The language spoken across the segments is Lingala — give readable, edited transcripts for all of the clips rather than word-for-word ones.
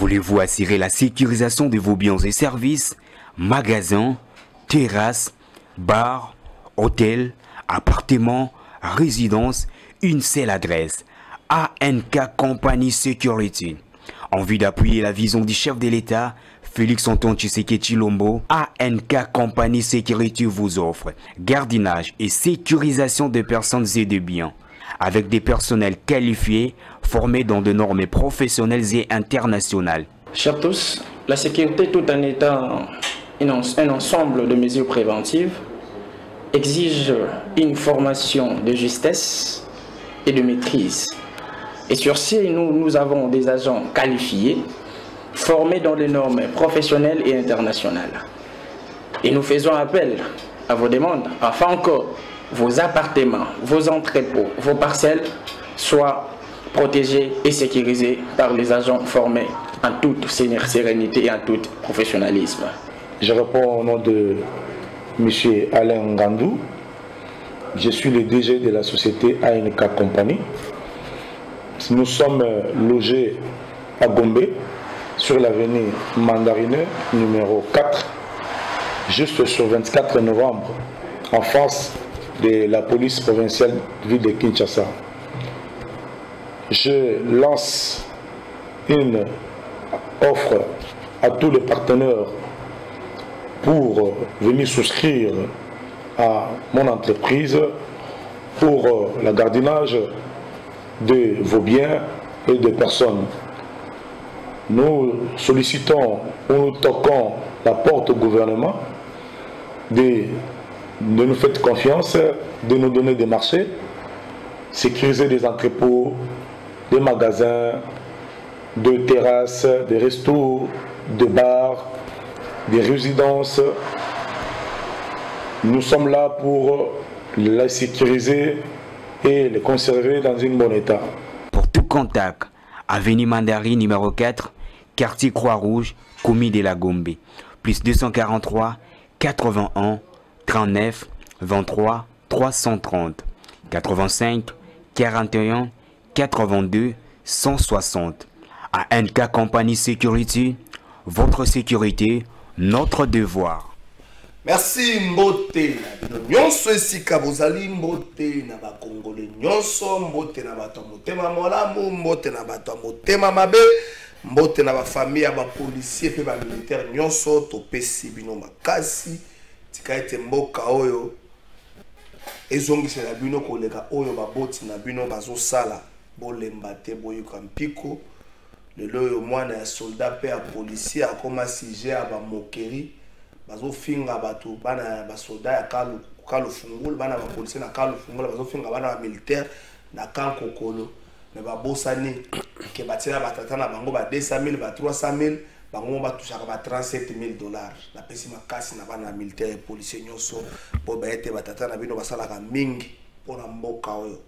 Voulez-vous assurer la sécurisation de vos biens et services, magasins, terrasses, bars, hôtels, appartements, résidences, une seule adresse, ANK Company Security. En vue d'appuyer la vision du chef de l'État, Félix Antoine Tshisekedi Tshilombo, ANK Company Security vous offre gardinage et sécurisation de personnes et de biens, avec des personnels qualifiés, formés dans de normes professionnelles et internationales. Chers tous, la sécurité tout en étant un ensemble de mesures préventives exige une formation de justesse et de maîtrise. Et sur ce, nous avons des agents qualifiés, formés dans des normes professionnelles et internationales. Et nous faisons appel à vos demandes afin que vos appartements, vos entrepôts, vos parcelles soient protégés et sécurisés par les agents formés en toute sérénité et en tout professionnalisme. Je réponds au nom de M. Alain Ngandou. Je suis le DG de la société ANK Company. Nous sommes logés à Gombe, sur l'avenue Mandarineux, numéro 4, juste sur 24 novembre, en face de la police provinciale ville de Kinshasa. Je lance une offre à tous les partenaires pour venir souscrire à mon entreprise pour le gardinage de vos biens et de personnes. Nous sollicitons ou nous toquons la porte au gouvernement de nous faire confiance, de nous donner des marchés, sécuriser des entrepôts, des magasins, des terrasses, des restos, des bars, des résidences. Nous sommes là pour la sécuriser et les conserver dans un bon état. Pour tout contact, avenue Mandarin numéro 4, quartier Croix-Rouge, commune de la Gombe, plus 243 81 39 23 330 85 41 82 160. ANK Company Security, votre sécurité, notre devoir. Merci mbote nyonso esika bozali mbote na ba Congolais nyonso mbote na bato motema molamu mbote na bato motema mabe mbote na ba famille ya ba policier pe ba militaire nyonso to pesi bino makasi tika ete mboka oyo ezongisa na bino koleka oyo ba boti na bino bazo sala bolemba te boyuka mpiko lelo yo mwana ya soldat pe ya policier akoma sujet ya ba mokeri bazo finga batu bana ba soldat ya kalu fungula bana ba policier na kalu fungula bazo finga bana ba militaire na kanko kolo me ba bosani ke batira batata na bango ba 200,000 ba 300,000 bango ba tushaka ba 37,000 $. Na pesi makasi na bana militaire policier nyonso po ba ete batata na bino basala ka mingi pona mboka oyo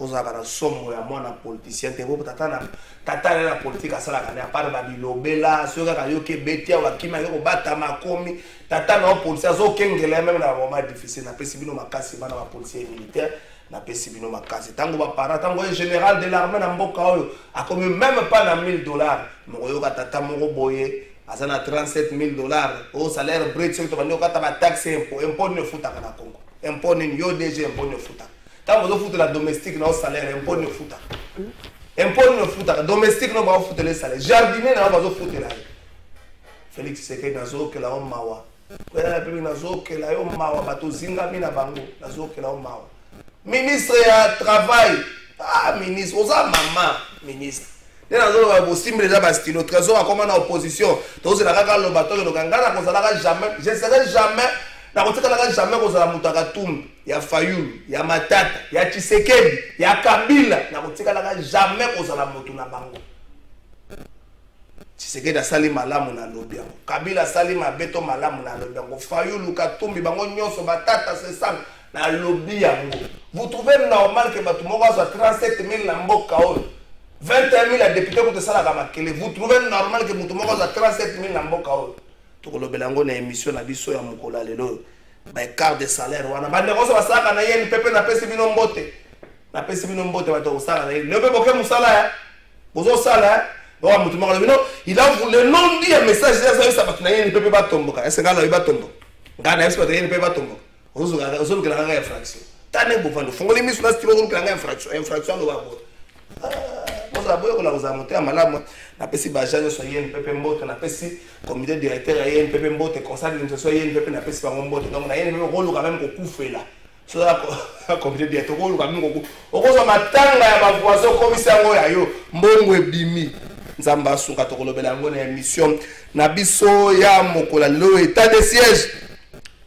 ozaka na somo ya mwana politicien te bo tata na politique asala kana apart ba bilobela soka ka yoke betia wa kima ko bata makomi tata na politicien zo kengela même na moment difficile na pesi bino makasi bana ba policier militaire na pesi bino makasi tango ba para tango général de l'armée na mboka oyo akomi même pas na $1,000 moko yoka tata moko boye azana $37,000 au salaire brut sur to bando kata ba taxe impôt ne futa kana Congo impôt ni yo DG impôt ne futa. Quand vous foutez la domestique, dans le salaire, impôt ne fout. Impôt ne fout. Domestique, non, va foutre le salaire. Jardinier, non, va foutre la. Félix Tshisekedi, nazo que la homme mawa. Vous avez la première nazo que la homme mawa. Bato zinga mina bango. Nazo que la homme mawa. Ministre ya travail. Ah, ministre. Oza maman, ministre. Nazo va aussi me déjà bastilo. Trésor a comment en opposition. Donc c'est la kaka le bateau le kangana qu'on s'ala jamais. Je serai jamais. Na koteka la jamais qu'on s'ala mutaka tum. Ya Fayulu, ya Matata, ya Tshisekedi, ya Kabila, na koteka la jamais qu'on s'ala mutu na bango. Tshisekedi asali malamu na lobiango. Kabila asali mabeto malamu na lobiango. Fayulu Katumbi bango nyonso batata c'est ça na lobiango. Vous trouvez normal que batu moko soit 37,000 na mboka oyo. 21,000 à député pour te sala ka makele. Vous trouvez normal que mutu moko soit 37,000 na mboka oyo. Tokolobelango na émission na biso ya mukola lelo. Ba quart de salaire wana. Ba negoso basaka na yeni pepe na pesi bino mbote. Na pesi bino mbote bato osala na yeni. Lebe boke musala ya. Bozo sala Il a voulu non dire message ça va ne peut pas tomber. Est-ce que là il va tomber? Gana est-ce que il peut pas tomber? Ozo que la infraction. Tane bofando. Fongo les miss na stilo que la infraction no va bo. Moi aboye ko la vous monter à malamu. Na pesi bajano so yene pepe mbote na pesi comité directeur yene pepe mbote conseil d'administration yene pepe na pesi bango mbote. Donc na yene pepe rôle quand même ko kufela. So la comité directeur rôle quand même ko. Okozo matanga ya ba voisin commissaire ngo ya yo mbongo ebimi. Nzamba suka tokolobela ngo na émission na biso ya mokola lo état de siège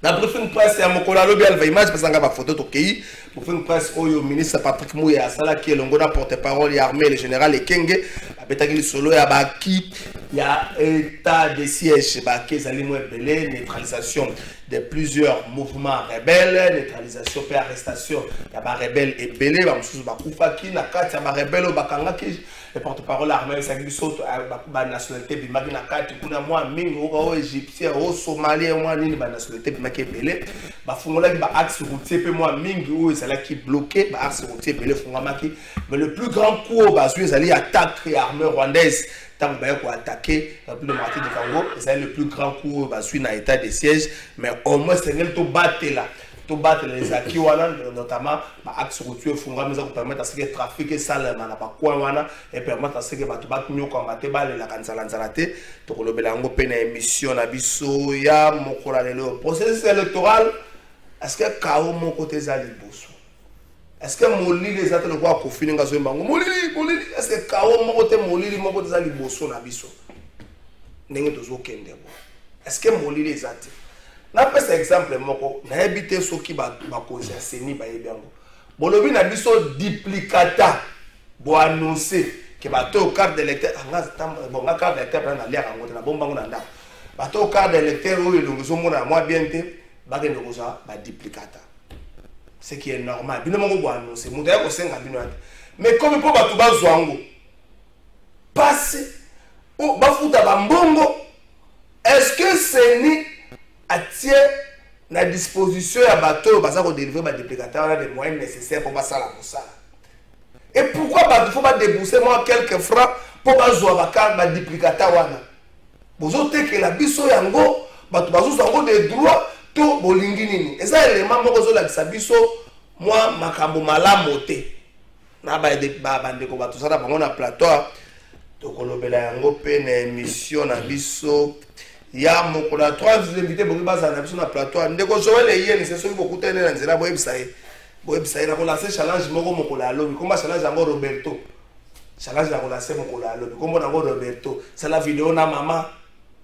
na briefing presse ya mokola lo bien image parce nga ba photo to kei briefing presse oyo ministre Patrick Mouya sala ki elongo na porte-parole ya armée le général Ekenge abetaki li solo ya ba ki ya état de siège ba kezali mo ebele neutralisation de plusieurs mouvements rebelles, neutralisation et arrestation. Il y a des rebelles et belés, il y a des rebelles et bakangaki. Le porte-parole armé, c'est qui saute à nationalité, il y a des égyptiens, des somaliens, des nationalités, il y a des belés. Il y a des axes routiers, il y a qui bloqué, des axes routiers, mais le plus grand coup, c'est l'attaque armée rwandaise. Tant qu'on a attaqué le martyr de Congo, c'est le plus grand coup dans l'état de siège, mais au moins c'est tout battre là. Tout battre les acquis, notamment l'axe routier, il permettre à ce que le trafic sale n'a pas quoi, et permettre à ce que les gens combattent la cancelanzalate, pour le belango peine émission, la biso, ya, mon le processus électoral, est-ce que Kao mon côté Zaliboso? Est-ce que Molili les autres le voient confiner dans un bango? Molili, est-ce que Kao mon côté Molili mon côté Zaliboso na biso? N'est-ce pas est-ce que Molili les autres? Na pas cet exemple moko na habité ceux qui ba cause seni ba yebango. Bolobi na biso duplicata bo annoncer que ba to carte d'électeur bon la carte d'électeur na l'air en na bombango na nda. Ba to carte d'électeur o elongozo mona moi bien te ba ke ndokoza ba duplicata. Ce qui est normal. Bino mongo bo annoncer muda ko senga bino ate. Mais comme pour ba to ba zwango passe o ba futa ba mbongo est-ce que seni attire la disposition à bateau pour délivrer les duplicateurs des moyens nécessaires pour passer la ça. Et pourquoi il faut pas débourser moi quelques francs pour pas jouer avec les duplicateurs? Vous avez que la biso yango, vous avez des droits tout bolingini. Et ça élément moi que la biso moi makambo malamote. Na ba de bande ko bato ça na bango na plateau. Donc on lobela yango pe na émission na biso. Il y a trois invités pour que na plateau. Ndeko Joël et Yen, c'est ceux qui beaucoup tenir dans la website. Website na lancer challenge moko mokola lobi. Comment challenge yango Roberto? Challenge na lancer mokola lobi. Comment na Roberto? C'est la vidéo na maman.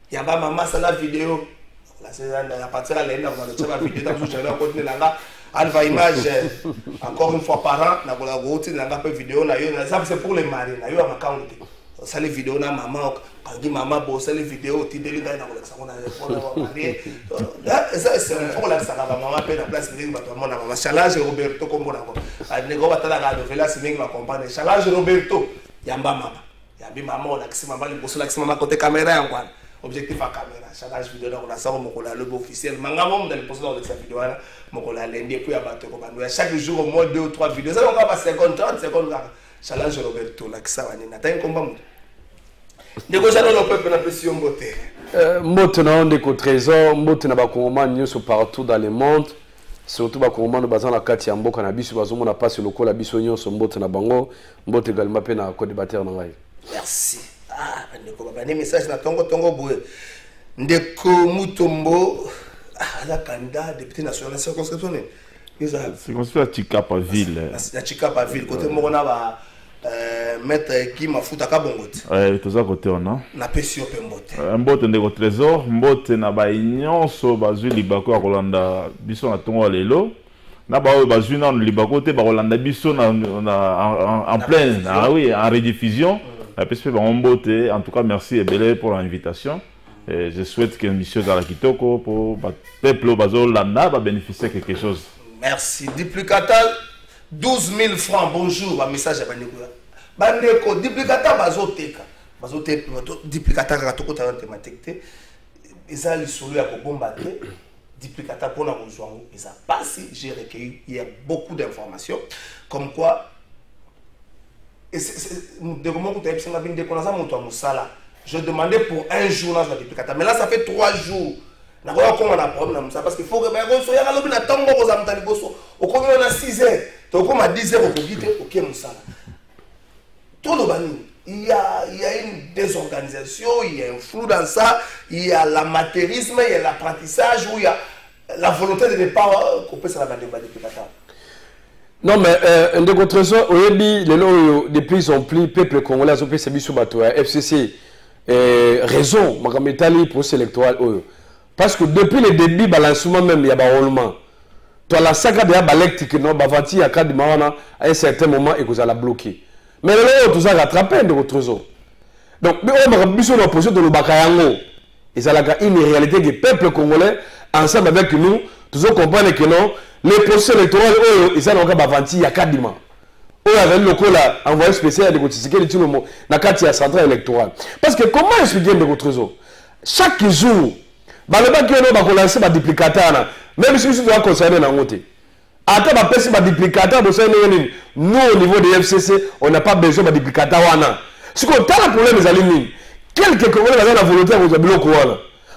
Yamba maman c'est la vidéo. La c'est à partir de l'année on va la vidéo dans je vais continuer là. Alpha image encore une fois par an na la route na pas vidéo na yo ça c'est pour les maris na yo ma account. Ça les vidéos na maman quand dit maman bosse les vidéos ti deli dans la ça on a pour marier ça c'est pour la ça maman peine la place de ba tout maman challenge Roberto comme na nego batala ga novela si mingi ma comprendre challenge Roberto yamba maman on a maman les bosse la maman côté caméra yango objectif à caméra challenge vidéo donc la ça mon cola le officiel manga mom dans le poster dans cette vidéo là mon cola lundi puis à battre comme chaque jour au moins 2 ou 3 vidéos ça on va pas 50 30 secondes challenge Roberto la ça on a un combat ndeko jana le peuple na pression mbote mbote na ndeko trésor mbote na bakongomani nyonso partout dans le monde surtout bakongomani bazana na kati ya mboka na biso bazomona passe lokola biso nyonso mbote na bango mbote également pe na co-débatteur na ngai merci ndeko baba ne message na tongo boye ndeko Mutombo la candidat député national circonscription ni ça circonscription Chikapa ville la Chikapa ville côté mona ba maître qui m'a foutu à Kabongote. Tout ça côté on a. Na pesio pe mbote. Mbote ndeko trésor, mbote na ba nyonso bazui libako ya Rolanda biso na tongo lelo. Na ba bazui na libako te ba Rolanda biso na en plein, ah oui, en rediffusion. La pespe ba mbote, en tout cas merci Ebele pour l'invitation. Et je souhaite que monsieur Galakitoko pour peuple bazo landa va bénéficier quelque chose. Merci. Duplicatal 12 000 francs, bonjour, un message à Bandeko. Bandeko, duplicateur, bazoteka. Bazoteka, duplicateur, ratoko, ta thématique. Ils ont les solutions à combattre. Duplicateur, pour nous rejoindre. Ils ont passé, j'ai recueilli, il y a beaucoup d'informations. Comme quoi, Et je demandais pour un jour dans le duplicateur. Mais là, ça fait 3 jours. On a un problème parce qu'il faut que on a 6 heures. Donc, on a 10 heures il y a une désorganisation, il y a un flou dans ça, il y a l'amateurisme, il y a l'apprentissage, où il y a la volonté de ne pas couper ça la duplicateur. Non, mais depuis ils ont pris le peuple congolais, ils ont pris FCC, raison, procès électoral. Parce que depuis le début, balancement même, il y a un roulement. Toi, la saga de Balek, qui n'a pas vanti à un certain moment, et que vous allez bloquer. Mais là, tout ça rattrapé de votre réseau. Donc, on a mis sur l'opposition de l'Obakayango. Et ça a une réalité du peuple congolais, ensemble avec nous, tous on comprend que non, les procès électoraux, ils sont encore vanti à Kadima. On avait le local envoyé spécial de Gotisike, le Tinomo, dans la centrale électorale. Parce que comment expliquer de votre réseau? Chaque jour, le va lancer un duplicateur, même si je dois concerner dans côté. Attends, ma personne va duplicateur, nous au niveau des FCC, on n'a pas besoin de duplicateur. Ce qu'on a le problème, les aliments, quelques Congolais ont la volonté de vous bloquer.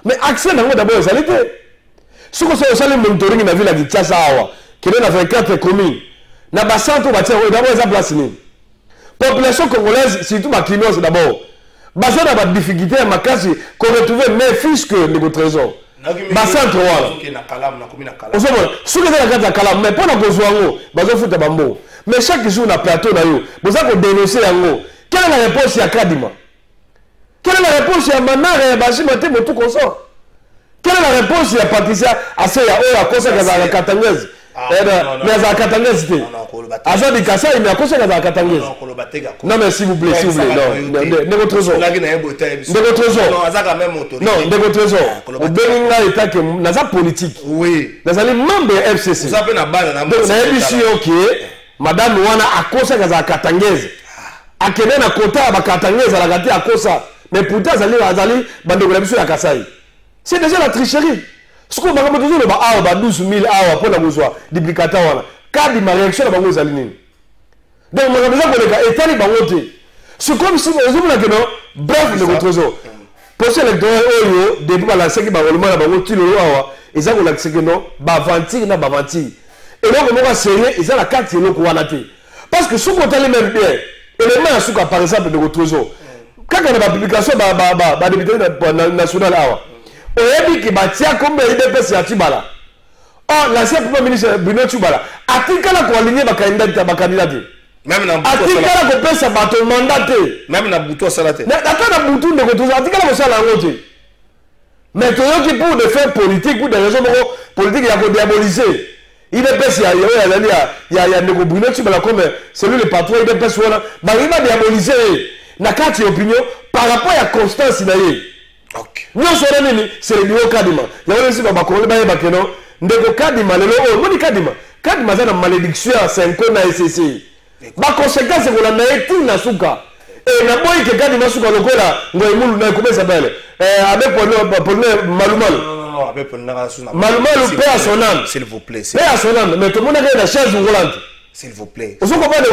Mais accès d'abord aux salités. Ce qu'on a le monitoring dans la ville de Tchassawa, qui est dans 24 communes, dans le centre, d'abord, ils ont place. Population congolaise, surtout ma clignose d'abord. Basé dans la difficulté, ma casse, qu'on retrouve mes fils que le trésor. Bassin 3. Ce que c'est la Kalam, mais pas dans le Zoango, Bazo Fouta Bambo. Mais chaque jour, on a plateau dans l'eau. Vous avez dénoncé en haut. Quelle est la réponse à Kadima? Quelle est la réponse à Manar et Bashi Maté, tout comme ça? Quelle est la réponse à Patricia Asseya, à cause de la Katangaise? Mais à Katangaise, c'était. Azad de Kassa, il y a cause de la Katangaise. Non, mais s'il vous plaît, s'il vous plaît, non. De votre zone. De votre zone. Non, de votre zone. Au Béninga, état que dans la politique. Oui. Dans les membres de FCC. Vous avez une balle dans la émission qui est Madame Ouana à cause de la Katangaise. À quel est la quota à la Katangaise à la gâter à cause ça? Mais pourtant, Azali, Bandogramissou à Kassai. C'est déjà la tricherie. Ce qu'on va toujours le 12 000 pour la besoin duplicateur. Car ma réaction à la Zaline. Donc, on a besoin de l'état de c'est comme si on a dit bref, de votre réseau. Pour ce électoral, depuis la série, ils ont l'accès que non, bavanti, na bavanti. Et donc, on va serrer, ils ont la carte de l'eau. Parce que ce qu'on a les mêmes biens, éléments, par exemple, de votre réseau. Quand on a la publication, député national, on a dit que Batia comme IDPS à Tibala. Or, l'ancien premier ministre Bruno Tibala a dit qu'il a aligné ma candidat. Même dans a dit qu'il a coupé sa bâton mandaté. Même dans Boutou Salate. Attends, dans Boutou, a dit qu'il a fait la route. Mais pour de faire politique, pour des raisons politiques, il a diaboliser. IDPS, il y a Bruno Tibala comme celui le patron IDPS. Il va diaboliser la carte d'opinion par rapport à la constance. Nous sommes c'est le niveau Kadima. Il y a aussi Ndeko Kadima, le Kadima. Kadima, c'est une malédiction à 5 ans à SCC. La conséquence, c'est qu'on a été tout Nasuka. Et na boy que Kadima Suka le Kola, comment ça s'appelle? Avec Malumal. Non, avec Malumal, paix à son âme. S'il vous plaît. Paix à son âme. Mais tout le monde a la chaise volante. S'il vous plaît. Vous comprenez?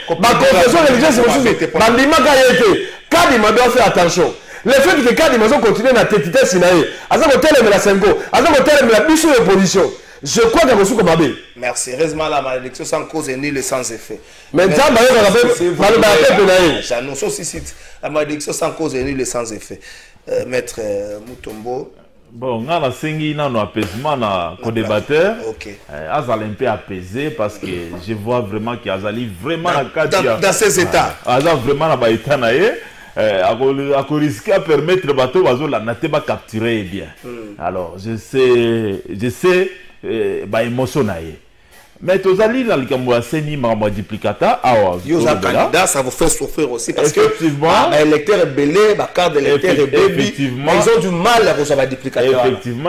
Ma confession religieuse, c'est aussi. Bandimaka a été. Kadima doit faire attention. Le fait que Kadima continue à tétiter Sinaï, à ce hôtel de la Sengo, à ce hôtel de la mission de position, je crois que vous comme Abé. Merci. Heureusement, la malédiction sans cause est nulle et sans effet. Mais la malédiction sans cause est nulle et sans effet. Maître Mutombo. Bon, on a sengi un apaisement na co-débatteur. Ok. Azali un peu apaisé parce que je vois vraiment qu'il Azali vraiment dans ses états. Azali vraiment dans l'état naïe. À risquer à permettre le bateau la nateba capturer bien. Alors je sais émotion mais tozali la likamwa seni ma duplicata candidat ça vous fait souffrir aussi parce que électeur belé carte d'électeur effectivement ils ont du mal à recevoir duplicata.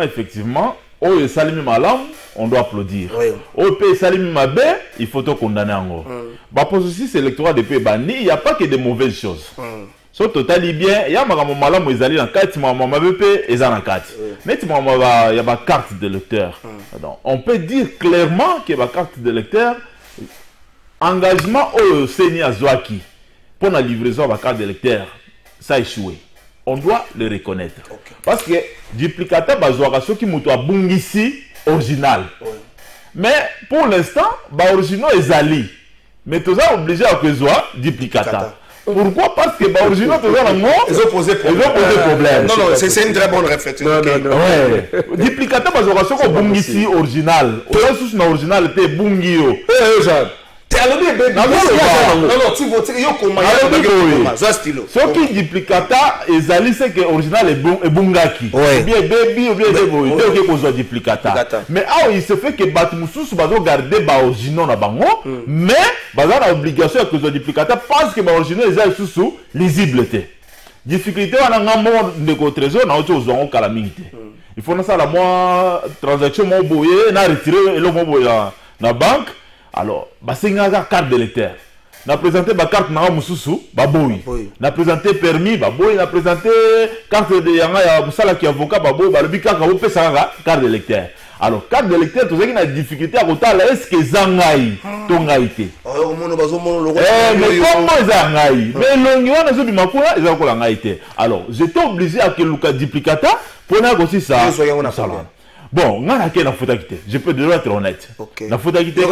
Effectivement oh salimi malam on doit applaudir. Oh pe salimi mabe il faut te condamner en gros. Parce aussi c'est l'électorat de pays bani il n'y a pas que de mauvaises choses. So total bien, il y a un malin où ils allaient dans 4 mois, ils ont dans 4. Mais il y a ma carte de lecteur. Donc, on peut dire clairement que ma carte de lecteur, engagement au Seigneur Azwaki pour la livraison de la carte d'électeur, ça a échoué. On doit le reconnaître. Okay. Parce que duplicata bazwaka soki muto abungisi original. Ouais. Mais pour l'instant, original est ali. Mais tu es obligé à que soit duplicata. Pourquoi? Parce que original tu as ils ont posé problème. Non, c'est une très bonne réflexion. Ouais. Duplicata bazwaka soki abungisi original. Oya na original te bungio. Non, tu votes, ce qui duplicata ezali c'est que original est bungaki. Bien baby ou bien deboy, donc il faut duplicata. Mais il se fait que batmusus bazo garder ba original na bango, mais baza na obligation que zo duplicata parce que ba original ezali sous lisible te. Difficulté wana ngambo de ko trésor na ozo zo calamité. Il faut na ça la moi transaction mo boye na retirer le mo boye na banque. Alors, basenga carte d'électeur. Na présenté ba carte na mususu, ba boy. Na présenté permis, ba boy. Na présenté carte de yanga ya musala ki avocat, ba boy. Ba le bika ka opesa carte d'électeur. Alors, carte d'électeur, tu sais qu'il y a une difficulté à côté. Est-ce que zangai ton haïté? Mais comment zangai? Mais l'ongion a zobi makula, ils ont encore l'angaïté. Alors, j'étais obligé à que Luka duplicata pour n'a aussi ça. Bon, je peux déjà être honnête. La faute quitter.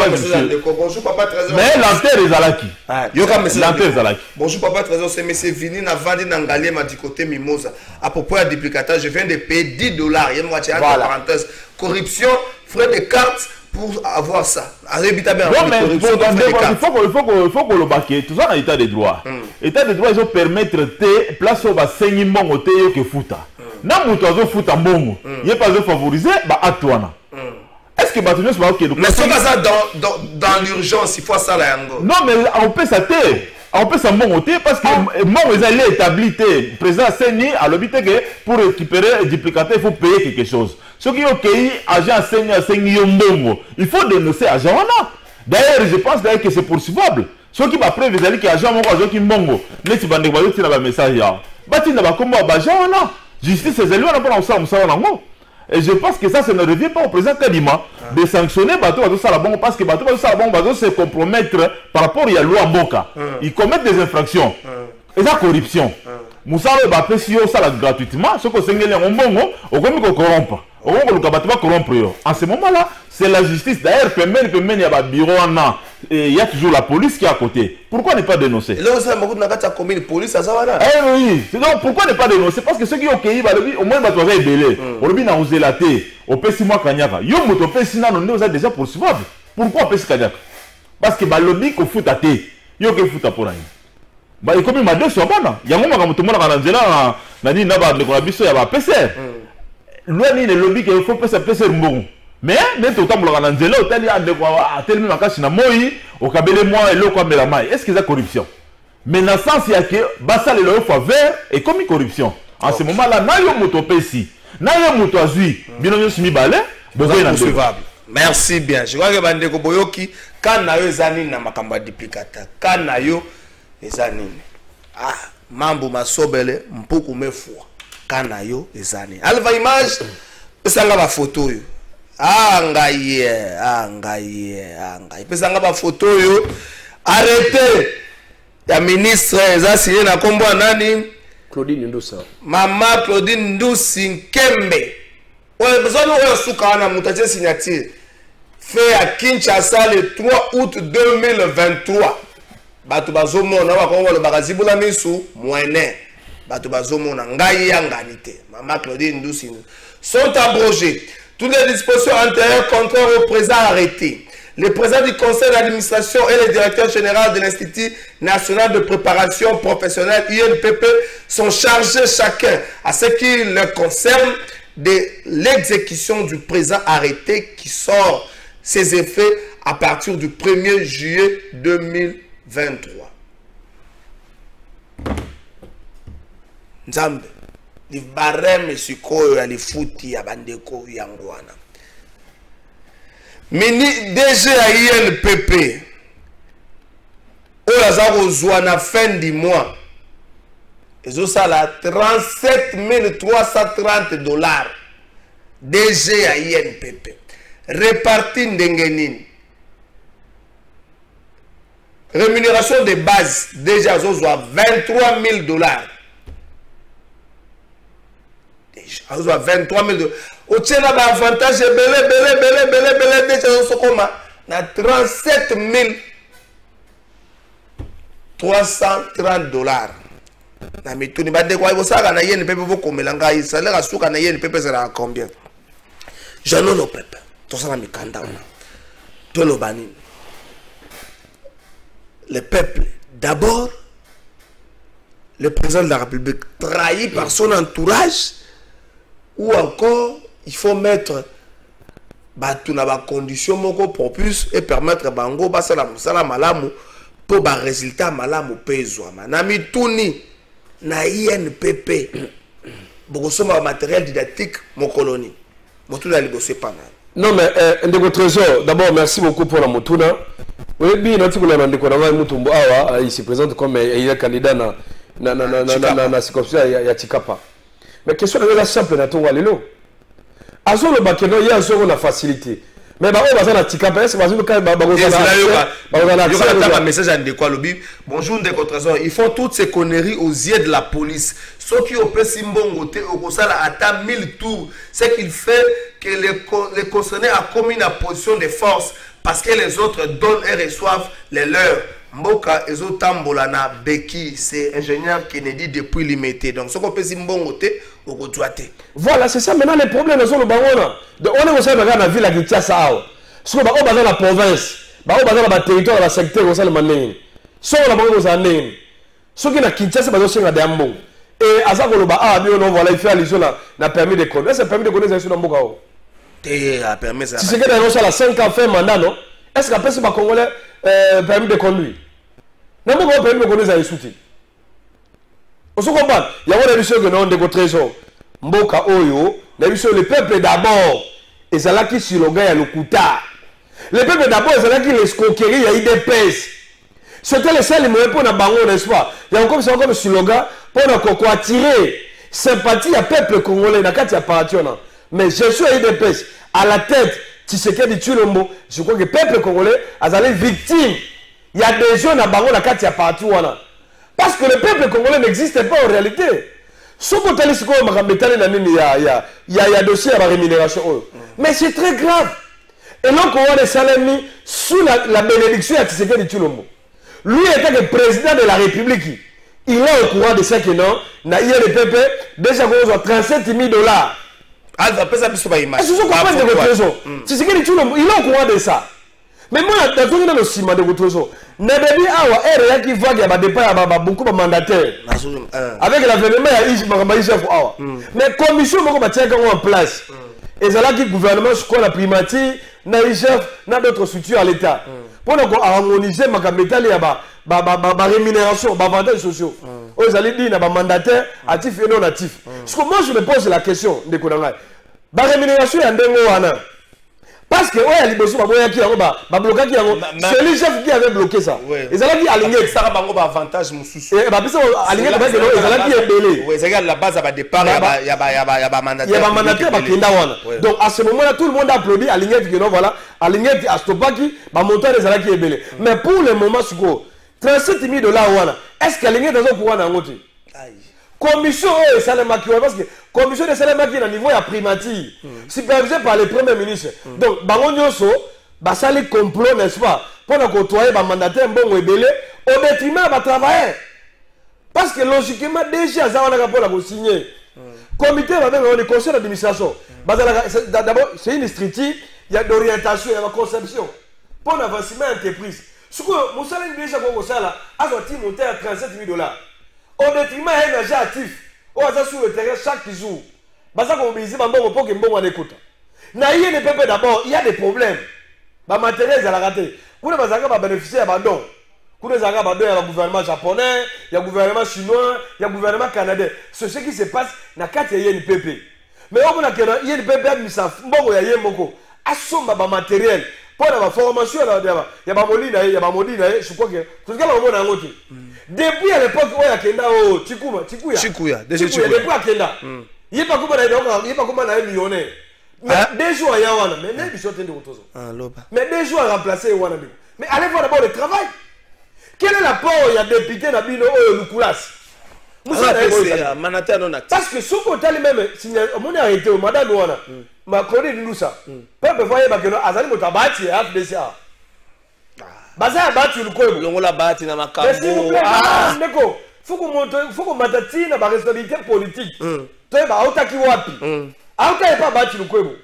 Bonjour papa Trésor. Mais l'antenne est Zalaki. L'antenne est Zalaki. Bonjour papa Trésor, c'est M. Vini na vandi nangalie ma du côté Mimosa. À propos de duplicata, je viens de payer $10. Il y a une moitié entre parenthèses. Corruption, frais de carte pour avoir ça. Non, mais il faut que le baquet, tout ça dans l'état de droit. L'état de droit, ils ont permettre de place au bassin imbongo te que fouta. Na muto azo futa mbongo il est pas favorisé ba atwana est-ce que batunyo c'est pas OK mais c'est pas ça dans l'urgence il faut ça la yango non mais on peut ça mbongo te parce que mbongo ils allaient établi te président Seni a l'obité que pour récupérer duplicata il faut payer quelque chose ce qui OK agent Seni mbongo il faut dénoncer agent wana d'ailleurs je pense d'ailleurs que c'est poursuivable ce qui va prévu c'est que agent moko agent ki mbongo neti bande ba yotina ba message ya batina ba kombo ba agent wana justice c'est lui on a pas ça et je pense que ça ne revient pas au président Kadima de sanctionner bateau ça la bonne parce que bateau ça la bonne bateau se compromettre par rapport à la loi Mboka ils commettent des infractions et la corruption Moussa va passer ça gratuitement ce que c'est ngeli mbongo au comme ko corrompre au comme ko bateau corrompre en ce moment là c'est la justice d'ailleurs il y a un bureau et il y a toujours la police qui est à côté. Pourquoi ne pas dénoncer? Là, ça beaucoup de commune police à ça. Oui, donc pourquoi ne pas dénoncer? Parce que ceux qui ont accueilli, au moins, ils vont être belés. On a osé la tête. On peut 6 mois Kanyaka. Yo moto peut sinon on est déjà poursuivable. Pourquoi on peut se Kanyaka? Parce que le lobby qu'on fout à tête. Yo que fout à pour rien. Bah il comme il m'a dit sur bana. Il y a un moment quand tout le monde a nzela na ni na ba de ko biso ya ba PC. Loin ni le lobby qu'il faut PC mbongo. Mais tout le temps on nzela hôtel ya de quoi tellement makasi na moi au kabele moi et le quoi la mai. Est-ce que c'est corruption? Mais dans le sens il y a que basa le faveur et comme corruption. En ce moment là na yo moto pesi. Na yo moto azui. Bino yo simi balé. Merci bien. Je crois que bandeko boyoki quand na yo ezani na makamba duplicata. Quand na yo ezani. Ah, mambo masobele mpuku mefua. Quand na yo ezani. Alva image pesanga ba photo yo. Angaye. Pesanga ba photo yo. Arrêtez. Ya ministre eza signé na kombo nani? Claudine Ndusa. Mama Claudine Ndusi Nkembe. Ouais, besoin de souka na mutaje signature. Fait à Kinshasa le 3 août 2023. Batu bazomo na wa kongo le bagazibula misu moine. Batu bazomo na ngai ya nganité. Mama Claudine Ndusi sont abrogés. Toutes les dispositions antérieures contraires au présent arrêté. Le président du conseil d'administration et le directeur général de l'Institut national de préparation professionnelle INPP sont chargés chacun à ce qui leur concerne de l'exécution du présent arrêté qui sort ses effets à partir du 1er juillet 2023. Nzambe, li barème sikoyo ya li futi ya bandeko yangwana. Mini DG à INPP Oyaza reçoit na fin du mois et ça la 37 330 $. DG à INPP réparti ndengenine rémunération de base déjà soit 23 000 dollars. Déjà soit 23 000 dollars. Au tien a avantage belé déjà so koma na 37 330 dollars. Na mituni ba de kwa bosaka na yene pepe vo komelanga salaire asuka na yene pepe sera combien? Je non le pepe. Tout ça na mikanda ona. To lo banini. Le peuple, d'abord, le président de la République, trahi par son entourage, ou encore, il faut mettre toutes les conditions pour plus et permettre bango basala malamu pour ba résultat malamu pezwa. Nami tuni na INPP, beaucoup de matériel didactique mon colonie. Mon tout la libosse pas mal. Non mais Ndeko Trésor, d'abord merci beaucoup pour la motuna. Oui, bien notre Ndeko Nanga Mutumbo awa, il se présente comme il est candidat na circonscription ya Chikapa. Mais question est la simple na to walelo. Azo le bakeno ya azo na facilité. Mais ba o baza na Chikapa, est-ce bazo ka ba un message à Ndeko Lobi. Bonjour Ndeko Trésor, ils font toutes ces conneries aux yeux de la police. Ceux qui ont fait Simbongo au Kosala atteint 1000 tours, c'est qu'il fait que les concernés a commis une position de force parce que les autres donnent et reçoivent les leurs. Mboka Ezotambolana Beki, c'est ingénieur Kennedy depuis limité. Donc, ce qu'on peut Simbongo au Kotuate. Voilà, c'est ça. Maintenant, les problèmes sont le baron. On est aussi dans la ville à Kinshasa. Ce qu'on va dans la province, dans le territoire, dans le secteur, on le mané. Ce qu'on va dans le ce qui est à Kinshasa, c'est à Dambo. Et à ça, on voilà, il fait allusion à permis de conduire. Est-ce que permis de conduire, c'est un Mbokao? Si c'est que dans la 5 ans fait mandat, non? Est-ce qu'après, c'est pas Congolais permis de conduire? Non, mais permis de conduire, c'est un soutien. On se comprend. Il y a une émission que nous avons de Trésor. Mboka Oyo, l'émission le peuple d'abord. Et c'est là qui sur le gars, il y a le Kouta. Le peuple d'abord, c'est là qui l'escroquerie, il y a eu des pèses. C'était le seul moyen pour nous bango, n'est-ce pas? Il y a encore un slogan pour attirer sympathie à peuple congolais. Il y a pas mais je suis à IDPS à la tête. Tshisekedi Tshilombo, je crois que le peuple congolais a été victime. Il y a des gens à bango, il y a pas parce que le peuple congolais n'existe pas en réalité. Ce qu'on a dit, il y a dossier à la rémunération. Mais c'est très grave. Et donc, on a des salaires mis sous la bénédiction de Tshisekedi Tshilombo. Lui était le président de la République. Il est au courant de ça que non, na INPP, déjà qu'on a 37 000 dollars. Ah, après ça, c'est pas image. Est-ce que vous comprenez de votre trésor? Tshisekedi Tshilombo, il est au courant de ça. Mais moi, dans le ciment de votre trésor, Nabebi Awa, il qui vague, il y a départ, beaucoup de mandataires. Avec l'avènement, il y a IGF Awa. Mais commission, il y a en place. Et c'est là que le gouvernement, je crois, la primature, l'IGF, n'a d'autres structures à l'État. Pour harmoniser ma rémunération, ma avantages sociaux. Vous allez dire, il y a un mandataire, actif et non actif. Parce que moi, je me pose la question, la rémunération est en démo. Parce que, ouais, c'est le chef qui avait bloqué ça. Ils allaient dire aligné. Ça a un avantage, mon souci. Et bah, aligné, ils allaient dire belé. Oui, c'est la base à départ, il y a un mandataire. Il y a un mandataire qui est donc, à ce moment-là, tout le monde applaudit aligné, voilà, aligné, à Stopaki, bah, montant les allaient qui est belé. Mais pour le moment, 37 000 dollars, est-ce qu'aligné dans un pouvoir d'un côté? Commission de Salema qui parce que commission de Salema qui est au niveau de primature supervisée par le premier ministre. Donc bango nyoso basali complot n'est-ce pas pour nous côtoyer ba mandataire bon ebele au détriment ba travailler. Parce que logiquement déjà ça on a pour la signer. Comité avec le conseil d'administration. D'abord c'est une structure, il y a d'orientation, il y a de conception pour l'avancement entreprise. Ce que Moussa déjà comme ça là a sorti monter à 37 000 dollars. Au détriment d'un agent actif, on va sur le terrain chaque jour. Parce qu'on me dit que bon écoute. D'abord, il y a des problèmes. Le matériel est raté. Vous ne pouvez pas bénéficier d'un don. Vous ne pouvez pas bénéficier d'un gouvernement japonais, il y a un gouvernement chinois, il y a un gouvernement canadien. C'est ce qui se passe dans le cadre de l'INPP. Mais on a l'INPP, il y a un matériel. Pour la formation, il y a un molina, je crois que tout ce qu'il y a un depuis à l'époque où il y a Kenda, Chikuya, depuis à Kenda, il n'y a pas comment on a millionnaire. Mais des jours à Yawana, mais des jours à remplacer Yawana. Mais allez voir d'abord le travail. Quel est l'apport il y a député na bino o Lukulas? Parce que ce côté même si on a arrêté au madame Wana ma connaît nous ça peuple voyez ba que azali motabati FDCA baza bati lukwebo longo la bati na makambo ndeko faut matati na ba responsabilité politique toi ba otaki wapi auta pas bati lukwebo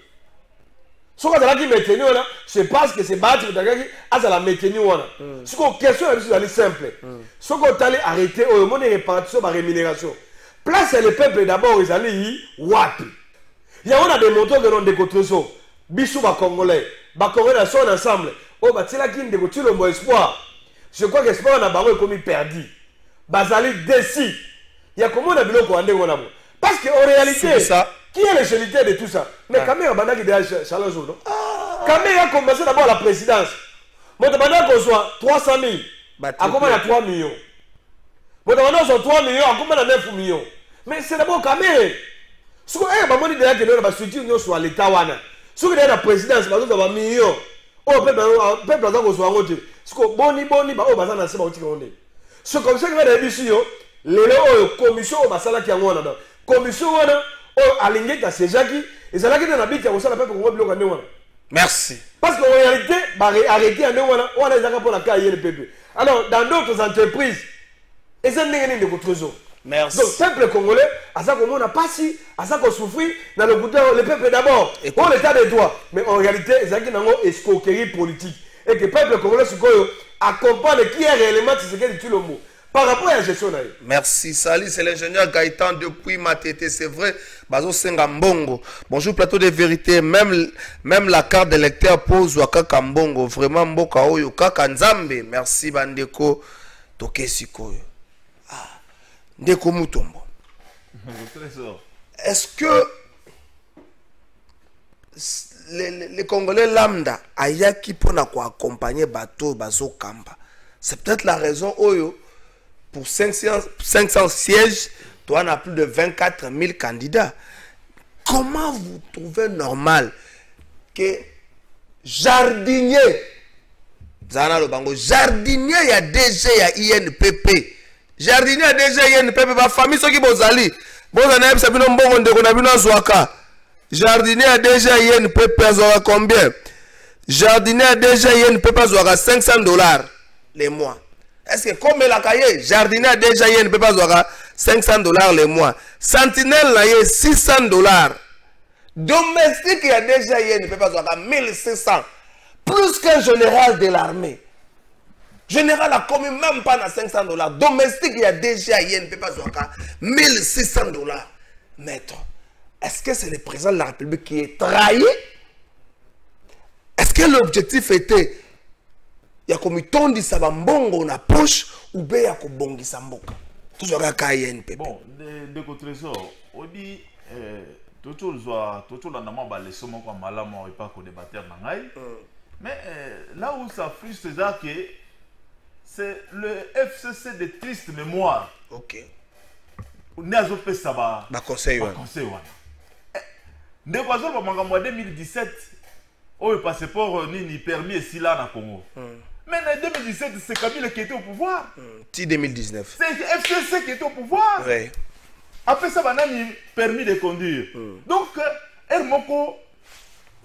ce qu'on a dit maintenir là c'est parce que c'est bati mutagaki azala maintenir wana ce qu'on question est simple ce qu'on allait arrêter au monde répartition ba rémunération place le peuple d'abord ils allaient wapi il y a on a des montants de non de trésor bisu ba congolais sont ensemble oh bah c'est là qui ne dégoûte le mot espoir je crois que espoir na bango comme perdu bazali décis il y a comment on a biloko ande on a parce que en réalité ça qui est l'échelonité de tout ça? Mais Kamera Banda qui déjà challenge non? Kamera a commencé d'abord la présidence. Mon demandeur qu'on soit 300 000. À combien il y a 3 millions? Mon demandeur soit 3 millions, à combien il y a 9 millions? Mais c'est d'abord Kamera. Ce qu'on a dit déjà que nous avons soit l'État. Ce qu'on a la présidence, nous avons un million. Oh, peuple qu'on soit en route. Ce qu'on boni, oh, bazan na seba otiki onde. Ce comme ça que nous avons ici, les commissions au basala qui a en dedans. Commission aligné à ces gens qui et ça là qui dans la bite ça la peuple qu'on bloquer wana. Merci. Parce qu'en réalité arrêter en wana on a déjà pour la cahier le peuple. Alors dans d'autres entreprises et ça n'est de votre trésor. Merci. Donc peuple congolais à ça qu'on a pas si à ça qu'on souffre dans le goûteur le peuple d'abord pour l'état des droits mais en réalité ça qui n'a pas escroquerie politique et que peuple congolais ce qu'on accompagne qui est réellement ce qui est tout le mot. Par rapport à la gestion. Merci. Salut, c'est l'ingénieur Gaëtan depuis Matete. C'est vrai. Bazo Sengambongo. Bonjour, plateau de vérité. Même la carte d'électeur pose Wakaka Mbongo. Vraiment, Mboka Oyo. Kaka Nzambe. Merci, Bandeko. Toke Sikoyo. Ah. Ndeko Mutombo. Est-ce que les Congolais lambda, ayaki pour accompagner Bateau, Bazo Kamba? C'est peut-être la raison, Oyo. Pour 500 sièges, toi, on a plus de 24 000 candidats. Comment vous trouvez normal que jardinier, jardinier, il y a DG, il y a INPP. Jardinier, il y a DG, il y a INPP. Ma famille, ceux qui vont aller. Jardinier, il y a DG, il y a INPP. Combien? Jardinier, il y a DG, il y a INPP. $500 les mois. Est-ce que comme la cahier, jardinier a déjà ne peut pas avoir $500 les mois. Sentinelle là y $600. Domestique il y a déjà ne peut pas avoir 1600. Plus qu'un général de l'armée. Général a commis même pas $500. Domestique il y a déjà ne peut pas avoir $1600. Maître, est-ce que c'est le président de la République qui est trahi? Est-ce que l'objectif était il y a comme tondi sabambongo na poche ou bien ya ko bongi samboka toujours ka INPP. Bon de côté trésor on dit toujours la nama ba leçon moko malamu et pas ko débattre na ngai mais là où ça frustre c'est le FCC de triste mémoire. OK. On a fait ça ba conseil wana ndeko azo ba makambo 2017 au passeport ni permis ici là na Congo. Mais en 2017, c'est Kabila qui était au pouvoir. 2019. C'est FCC qui était au pouvoir. Oui. Après ça, on a mis permis de conduire. Donc, Hermoko,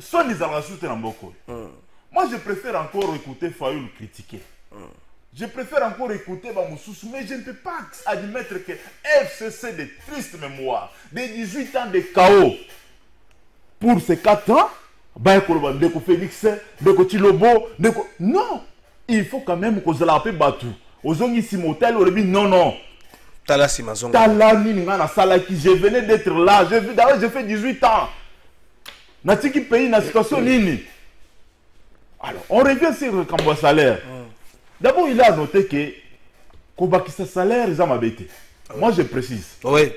soit les alrasoutes en Mboko. Moi, je préfère encore écouter Fayoul critiquer. Je préfère encore écouter Bamoussous, mais je ne peux pas admettre que FCC de triste mémoire, de 18 ans de chaos, pour ces 4 ans, Ndeko Félix, Ndeko Chilobo, non! Il faut quand même qu'on se l'appelle Batou. Aux ici motel, on dit non. Talasi Mazonga. Talani Ningana Salaki, je venais d'être là. D'ailleurs, j'ai fait 18 ans. Natiki pays, na situation nini. Alors, on revient sur le cambo salaire. D'abord, il a noté que Kobakisa salaire, ils ont bêté. Moi, je précise. Oui.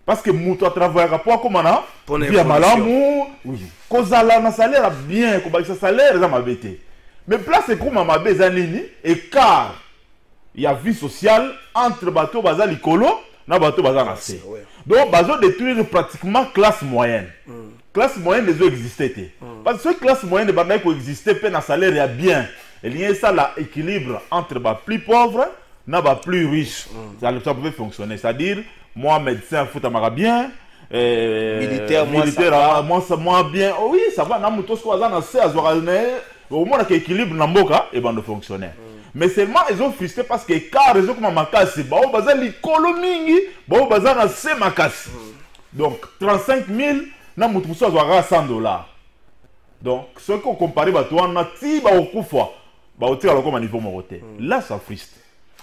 Parce que Moutou a travaillé à quoi comme ça? Via Malamou, oui. Kozala na salaire bien, Kobakisa salaire, ils ont bêté. Mais place c'est comme Mabé Zanini, et car il y a vie sociale entre bateau Baza Likolo et bateau Baza Nassé. Donc, Bazo détruire pratiquement classe moyenne. Classe moyenne, les autres existaient. Parce que classe moyenne, les bandes qui existaient, peine à salaire, il y a bien. il y a ça l'équilibre entre les plus pauvres et les plus riches. Ça pouvait fonctionner. C'est-à-dire, moi, médecin, faut t'amara bien. Militaire, moi bien. Oh, oui, ça va. Au moins, l'équilibre dans Mboka et de fonctionner. Mais seulement, ils ont frustré parce que car ils ont comme makasi, ils ont l'économie, ils ont makasi. Donc, 35 000, na mutu muso azwaka $100. Donc, ce qu'on compare à toi, on a ti ba okufa, ba otira lokoma niveau moroté. Là, ça frustre.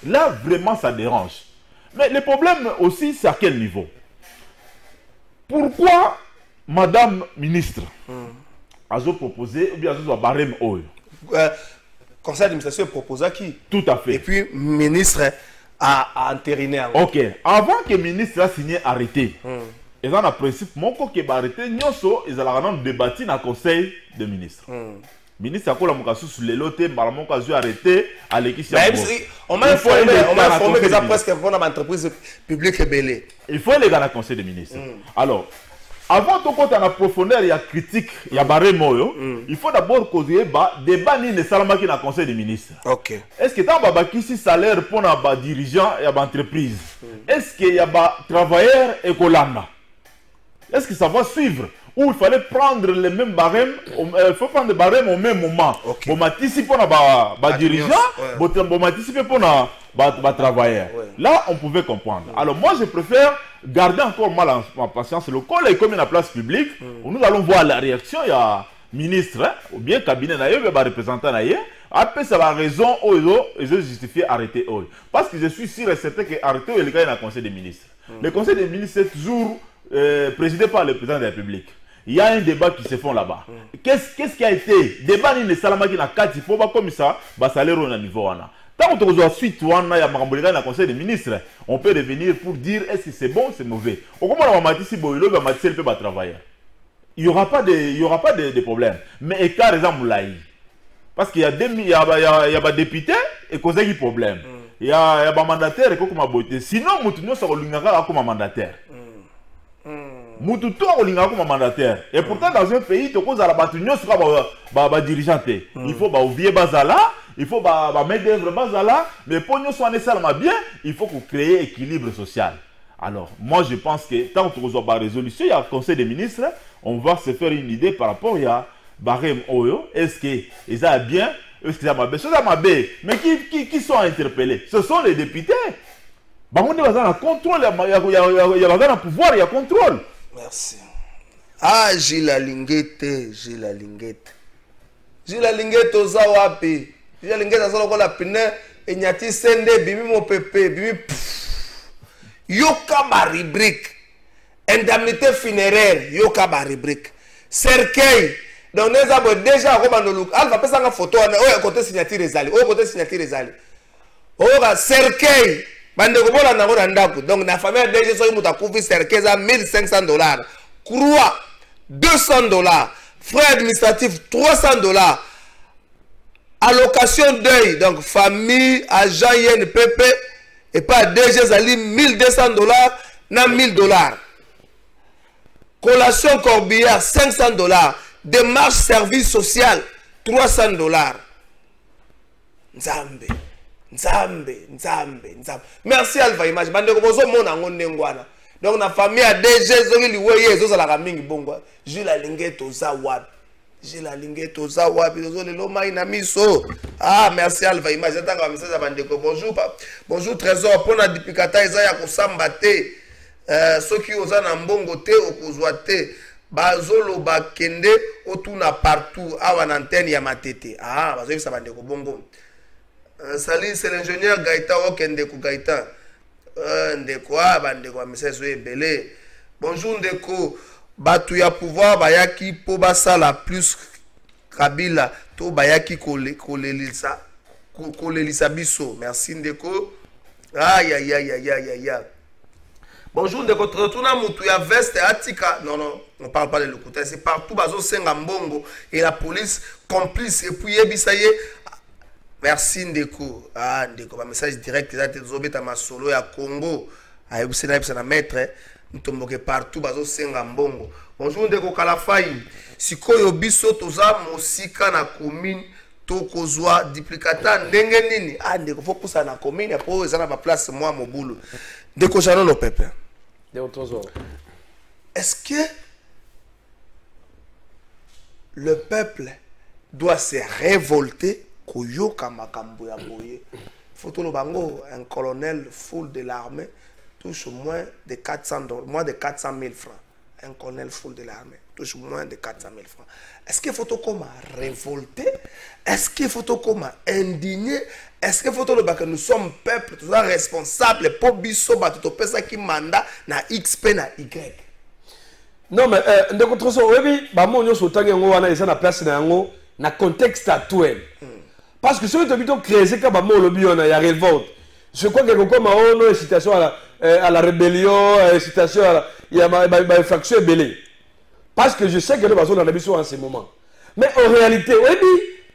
Là, vraiment, ça dérange. Mais le problème aussi, c'est à quel niveau? Pourquoi Madame Ministre a proposé, ou bien a barème oyo? Conseil d'administration propose à qui? Tout à fait. Et puis, ministre a entériné. Ok. Avant que le ministre a signé arrêté, et dans le principe, mon co qui est arrêté, ils ont débattu dans le conseil des ministres. Le ministre a dit que les lotés, mon cas arrêté à l'équipe. On m'a informé que ça presque une entreprise publique et belée. Il faut aller dans le conseil des ministres. Alors, avant de compter en profondeur, il y a critique, il y a barré moyo. Il faut d'abord causer des bannis de salamaki dans le conseil des ministres. Ok. Est-ce que tu as un salaire pour les dirigeants et les entreprises? Est-ce qu'il y a des travailleurs et colana? Est-ce que ça va suivre? Ou il fallait prendre les mêmes barèmes, il faut prendre des barèmes au même moment. Bon, m'anticiper pour les dirigeants, bon, m'anticiper pour les travailleurs. Là, on pouvait comprendre. Alors moi, je préfère garder encore ma patience. Le col est comme une place publique. Nous allons voir la réaction. Il y a ministre, ou bien cabinet, il y a représentant. Après, ça va raison, ils ont justifié arrêter. Parce que je suis sûr et certain que arrêter est le cas dans le conseil des ministres. Le conseil des ministres, c'est toujours présidé par le président de la République. Il y a un débat qui se fait là-bas. Qu'est-ce qui a été? Débat ni salamaki na kati pour pas comme ça, salaire au niveau wana. Tant qu'on a suite wana ya makambolika na conseil des ministres, on peut revenir pour dire est-ce que c'est bon, c'est mauvais. Au comment on va matisi boilo, va matisi le peut travailler. Il y aura pas de problème. Mais écart exemple là. Parce qu'il y a des députés et cause qui problème. Il y a des mandataires et comme boité. Sinon mutunyo ça olingaka comme mandataire. Mututo olinga comme mandataire. Et pourtant dans un pays to cause à la batunyo sera dirigeant. Il faut ouvrier bazala, il faut mettre d'œuvre bazala, mais pour nous soigner ça bien, il faut qu'on crée équilibre social. Alors, moi je pense que tant que nous avons une résolution, il y a le conseil des ministres, on va se faire une idée par rapport à barème oyo, est-ce que ça bien, est-ce que ça m'a bien, mais qui sont interpellés? Ce sont les députés. On est dans le contrôle, il y a un pouvoir, il y a contrôle. Merci. Ah, j'ai la linguette. Oza wapi. J'ai la linguette, oza la pine. Et nyati sende, bimi mon pépé, bimi yoka ma rubrique. Indemnité funéraire, yoka ma rubrique. Cercueil. Donc, nous avons déjà un Alpha pesa une photo. Oh, côté signature Rezali. Oh, côté signature Rezali. Oh, cercueil. Donc, la famille a déjà couvert cercueil à $1,500. Croix, $200. Frais administratifs, $300. Allocation deuil, donc famille, agent INPP, et pas DG Zali, $1,200, na $1,000. Collation corbillard, $500. Démarche service social, $300. Nzambe. Merci Alpha Image. Bande kobozo mona ngonde ngwana. Donc na famille a DG zongi liweye zo la mingi bongo. J'ai la linguette oza wapi. Zo le loma ina miso. Ah merci Alpha Image. Atanga message bande ko bonjour. Bonjour trésor pona dipikata eza ya kosamba te. Soki oza na mbongo te okozwa te. Bazolo bakende otuna partout awa na antenne ya matete. Ah bazo bisa bande ko bongo. Salut, c'est l'ingénieur Gaïta Okendeko Gaïta. Ndeko, bandeko, message belé. Bonjour Ndeko. Batu ya pouvoir bayaki po basala plus Kabila to bayaki kolelisa biso. Merci Ndeko. Aïe. Bonjour Ndeko, tuna mutu ya veste atika. Non, on parle pas de l'Okuta, c'est partout bazo senga mbongo et la police complice et puis yebisaye. Merci Ndeko. Ah Ndeko, un message direct ça te zobeta ma solo ya Congo. Ayebusena na maître ntomboke partout bazo senga mbongo. Bonjour Ndeko Kalafai. Sikoyo biso toza mosika na commune tokozwa duplicata ndenge nini ndeko faut poussa na commune pour ezana ba place moi mobulu ndeko jano no pepe est-ce que le peuple doit se révolter koyoka makambo ya boye faut lo bango un colonel full de l'armée touche moins de 400 000 francs un colonel full de l'armée touche moins de 400 000 francs. Est-ce qu'il faut comme révolter? Est-ce qu'il faut comme indigner? Est-ce qu'il faut que nous sommes peuple, nous sommes responsables pour biso batuto pesa qui mandat na XP na Y? Non mais de contre ça oui ba mo nyo sotangi ngo wana eza na place na ngo na contexte actuel. Parce que si tu plutôt créer ka ba mo lobi on ya révolte. Je crois que comme on a citation à la rébellion, citation à la infraction belé. Parce que je sais que nous sommes dans la mission en ce moment. Mais en réalité,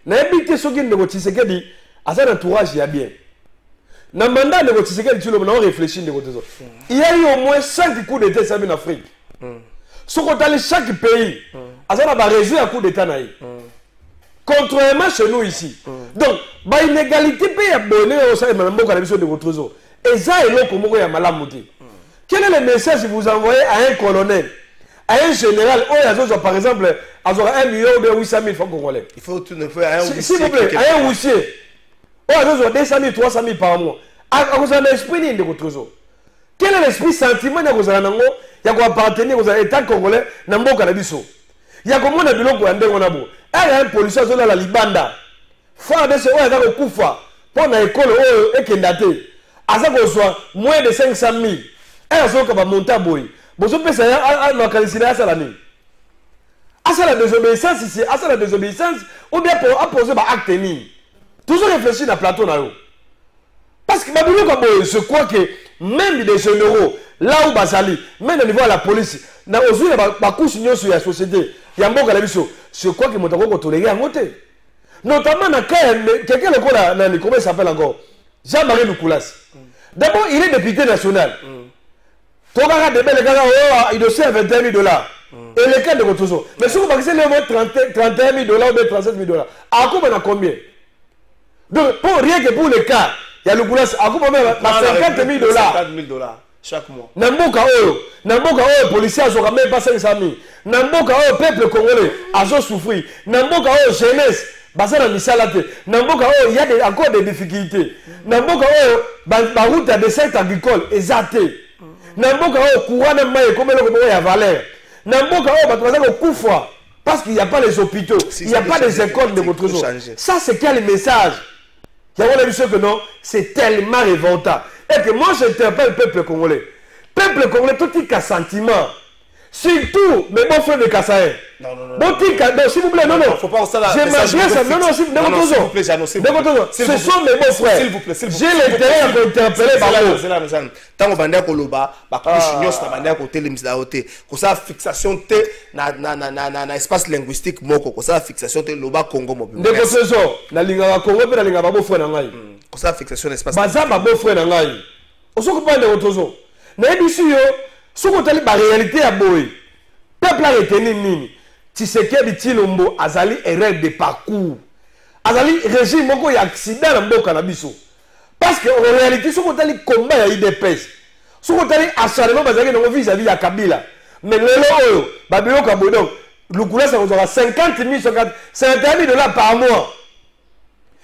n'habitez ce qui ne vous dit, à cet entourage, il y a bien. Dans le mandat de votre sécurité, on réfléchit de votre zone. Il y a eu au moins 5 coups d'État en Afrique. Ce qu'on a chaque pays, à ça, on a réussi un coup d'État. Contrairement chez nous ici. Donc, il y a une égalité pays abonné au sein de la mission de votre zone. Et ça, il y a un malamouti. Quel est le message que vous envoyez à un colonel? À un général, par exemple, à 1 million ou 800 000 francs congolais. Il faut tout ne faire un huissier. S'il vous plaît, à un huissier. À 200 000, 300 000 par mois. À vous avez l'esprit de votre réseau. Quel est l'esprit sentiment de vous avez il y a quoi appartenir aux États congolais dans le Canabiso? Il y a comment on a dit qu'on a dit il y a un policier à la Libanda. Faut de ce on a Koufa pour l'école et Kendate. À ça qu'on soit moins de 500 000. Et à ça qu'on va monter à Boy. Vous pouvez faire la désobéissance ici, la désobéissance, ou bien pour apposer un acte. Toujours réfléchir dans le plateau. Parce que je crois que même des généraux, là où Basali, même au niveau de la police, dans la couche sur la société, il y a un bon calabiso. Je crois que nous avons toléré à côté. Notamment dans quelqu'un comment il s'appelle encore Jean-Marie Loukoulas. D'abord, il est député national. Il doit faire 21 000 $. Et le cas de votre chose. Mais si vous passez le moins 31 000 $ ou 37 000 $, à quoi on a combien? Donc, pour rien que pour le cas, il y a le goulas, à quoi on a 50 000 $. 50 000 $ chaque mois. Namboka policiers, ils n'ont même pas 500 000. Namboka peuple congolais, ils ont souffert. Namboka jeunesse, il y a encore des difficultés. Namboka la route à des sectes agricoles, exacté. Namboka courant de maille comme le a valeur. Namboka parce qu'il n'y a pas les hôpitaux, il n'y a pas les écoles de votre zone. Ça c'est quel message? Il y a vu que non, c'est tellement révoltant. Et que moi j'interpelle le peuple congolais. Peuple congolais, tout est sentiment. Surtout, mes bons frères de Kassaï. Non, s'il vous plaît, non. Faut pas ça là. Je m'adresse à s'il vous plaît, ce sont mes bons frères. S'il vous plaît. J'ai l'intérêt à interpeller Bango. Tant qu'on va koloba, ça fixation na espace linguistique moko, ça fixation te loba Congo mobile. De ce na linga Congo pe na linga ba beau frère na ngai. Ça fixation espace. Baza ba beau frère na ngai. On s'occupe pas de Otozo. Na ebisu yo, ce qu'on t'a réalité à boy. Peuple a retenu nini. Tshisekedi Tshilombo azali erreur de parcours. Azali régime moko ya accident na mboka na biso. Parce que en réalité ce qu'on t'a dit combat ya IDPS. Ce qu'on t'a dit acharnement bazali na vis-à-vis ya Kabila. Mais lelo babilo kabodon Loukoulas ça aura 50 000 51 000 $ par mois.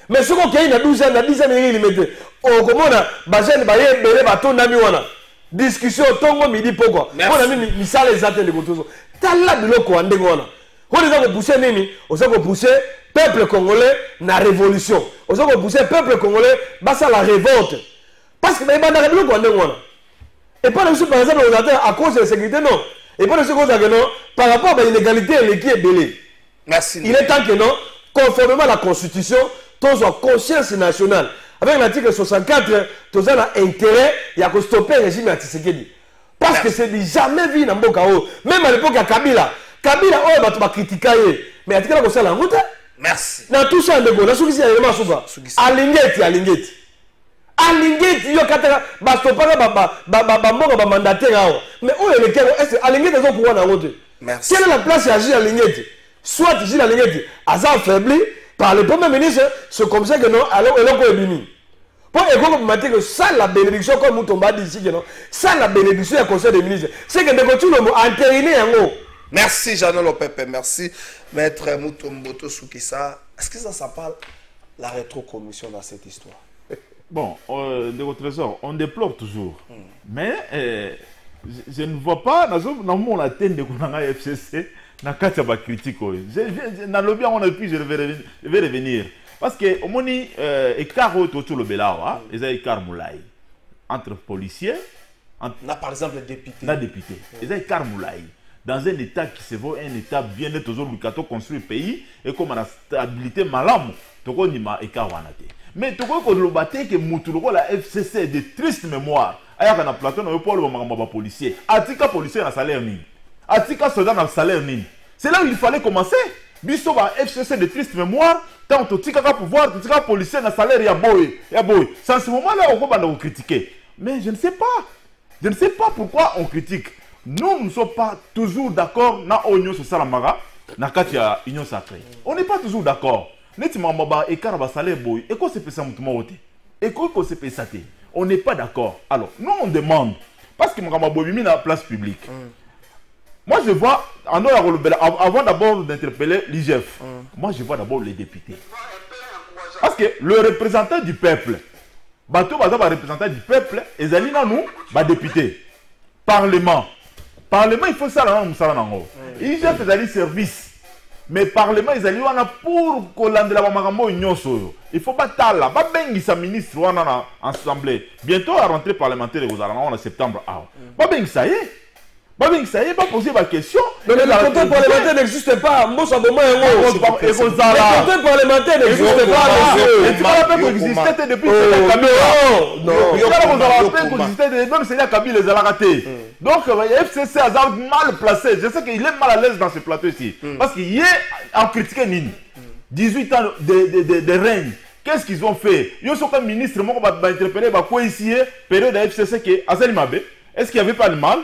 Mais ce qu'on a 12 ans, 10 ans il mettait. Oh comment on a bazen baye belé baton nami wana. Discussion tongo midi pourquoi on a mis misala exacte de Kotozo tala biloko ande ngona on les a poussé nini on s'est poussé peuple congolais na révolution on s'est poussé peuple congolais basa la révolte parce que banda biloko ande ngona et pas le par exemple on attend à cause de la sécurité non et pas le cause que non par rapport à l'inégalité qui est belé. Merci. Il est temps que non conformément à la constitution tous en conscience nationale. Avec l'article 64, tous ont intérêt à stopper le régime anti-Tshisekedi. Parce que c'est jamais vu dans Mboka. Même à l'époque à Kabila, on va critiquer. Mais l'article comme ça, la route. Merci. Dans tout ça, on a souci à l'élément souvent. Alingeti. Alingeti, il y a un mandataire. Mais où est le cas? Est-ce que Alingeti est au courant dans la route? Merci. Quelle est la place à Gilles Alingeti? Soit Gilles Alingeti, Azar faibli. par le premier ministre, c'est comme ça que non, alors elle est béni. Pour écouter que ça la bénédiction comme nous tombons d'ici que non, ça la bénédiction du conseil des ministres, c'est que nous continuons à entériner en haut. Merci Jean Lopepe, merci Maître Mutomboto Soukissa. Est-ce que ça parle la rétrocommission dans cette histoire? Bon, de votre trésor, on déplore toujours. Mais je ne vois pas dans mon atteinte de la FCC, dans le cas de critique. Dans le bien, on a pu, je vais revenir. Parce que au moins, écart autour le Belawa, il y a écart moulay entre policiers. Par exemple, les députés. Les députés. Il y a écart moulay. Dans un État qui se voit un État bien net, toujours le construit le pays, et comme la stabilité malam, tout le monde est écart wanate. Mais tout le monde est que Moutoulo, la FCC de triste mémoire. Ailleurs qu'on a plateau, on peut le policier. Atika policier na salaire ni. Atika soldat na salaire ni. C'est là où il fallait commencer. Biso ba FCC de triste mémoire. Tant que tika pouvoir, tika policier na salaire ya boy. C'est en ce moment-là on va critiquer. Mais je ne sais pas. Je ne sais pas pourquoi on critique. Nous ne sommes pas toujours d'accord na Union Sociale Amaga, na Katia Union Sacrée. On n'est pas toujours d'accord. On n'est pas d'accord. Alors, nous on demande, parce que nous la place publique. Moi je vois, avant d'abord d'interpeller l'IGF, moi je vois d'abord les députés. Parce que le représentant du peuple, représentant du peuple, et nous, députés, Parlement, il faut ça là, l'IGF est service. Mais Parlement, ils allaient pour Colande la Magambo Nyoso. Il faut pas tala, pas bengi sa ministre ou en assemblée. Bientôt à rentrée parlementaire aux Arabes en septembre. Pas bengi ça y est. Pas bengi ça y est, pas poser ma question. Mais le contrôle parlementaire n'existe pas. Moi ça demande un mot. Le contrôle parlementaire n'existe pas. Et tu vas rappeler qu'il existait depuis Sénat Kabila. Non. Tu vas rappeler qu'il existait même Sénat Kabila les a ratés. Donc, le FCC a mal placé. Je sais qu'il est mal à l'aise dans ce plateau ici. Parce qu'il est en critiquant Nini. 18 ans de règne. Qu'est-ce qu'ils ont fait? Ils sont comme ministre, moi, on va interpeller, quoi ici, période de FCC qui est Azali Mabe. Est-ce qu'il n'y avait pas de mal?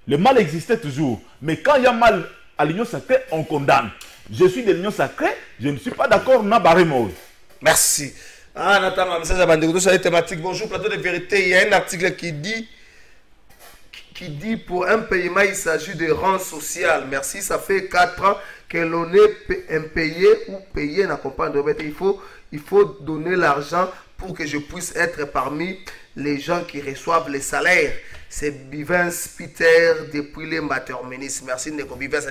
Le mal existait toujours. Mais quand il y a mal à l'Union sacrée, on condamne. Je suis de l'Union sacrée, je ne suis pas d'accord, n'a barré mot. Merci. Nathan, un message à Bandeko sur les thématiques. Bonjour, plateau de vérité. Il y a un article qui dit pour un paiement, il s'agit de rang social. Merci, ça fait 4 ans que l'on est impayé ou payé, n'accompagne de il faut donner l'argent pour que je puisse être parmi les gens qui reçoivent les salaires. C'est Bivens Peter depuis les Matermenis. Merci Ndeko Bivens.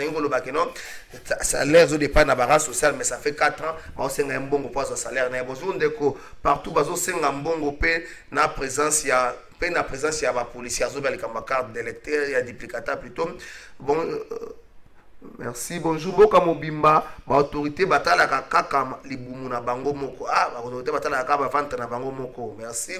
Salaire au départ n'a pas social, mais ça fait 4 ans. On a un bon poids de salaire. Bonjour Ndeko. Partout, on a un bon paix. Na présence, il y a la présence, il y a des policiers, il y a des carte d'électeur, il y a des duplicata plutôt. Bon, merci. Bonjour. Boka Mobimba, autorité batala kaka libumu na bango moko. Autorité batala kaka vente na bango moko. Merci.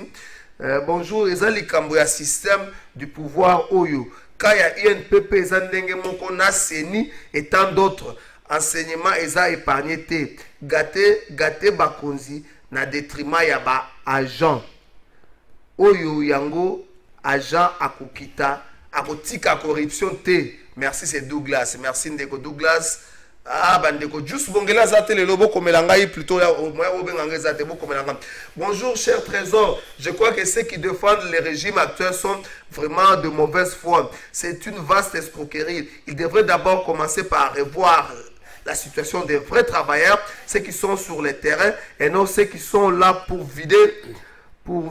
Bonjour. Ezali kambo ya système du pouvoir Oyo. Kaya INPP ezandenge moko na seni et tant d'autres. Enseignement eza épargné te. Gate bakonzi na détriment ya ba agent. Oyo yango agent akukita akotika corruption te. Merci c'est Douglas. Merci Ndeko Douglas. Bandeko juste bongela zate le lobo komelangai plutôt au moins obenganga zate bo komelanga. Bonjour cher trésor. Je crois que ceux qui défendent les régimes actuels sont vraiment de mauvaise foi. C'est une vaste escroquerie. Il devrait d'abord commencer par revoir la situation des vrais travailleurs, ceux qui sont sur le terrain et non ceux qui sont là pour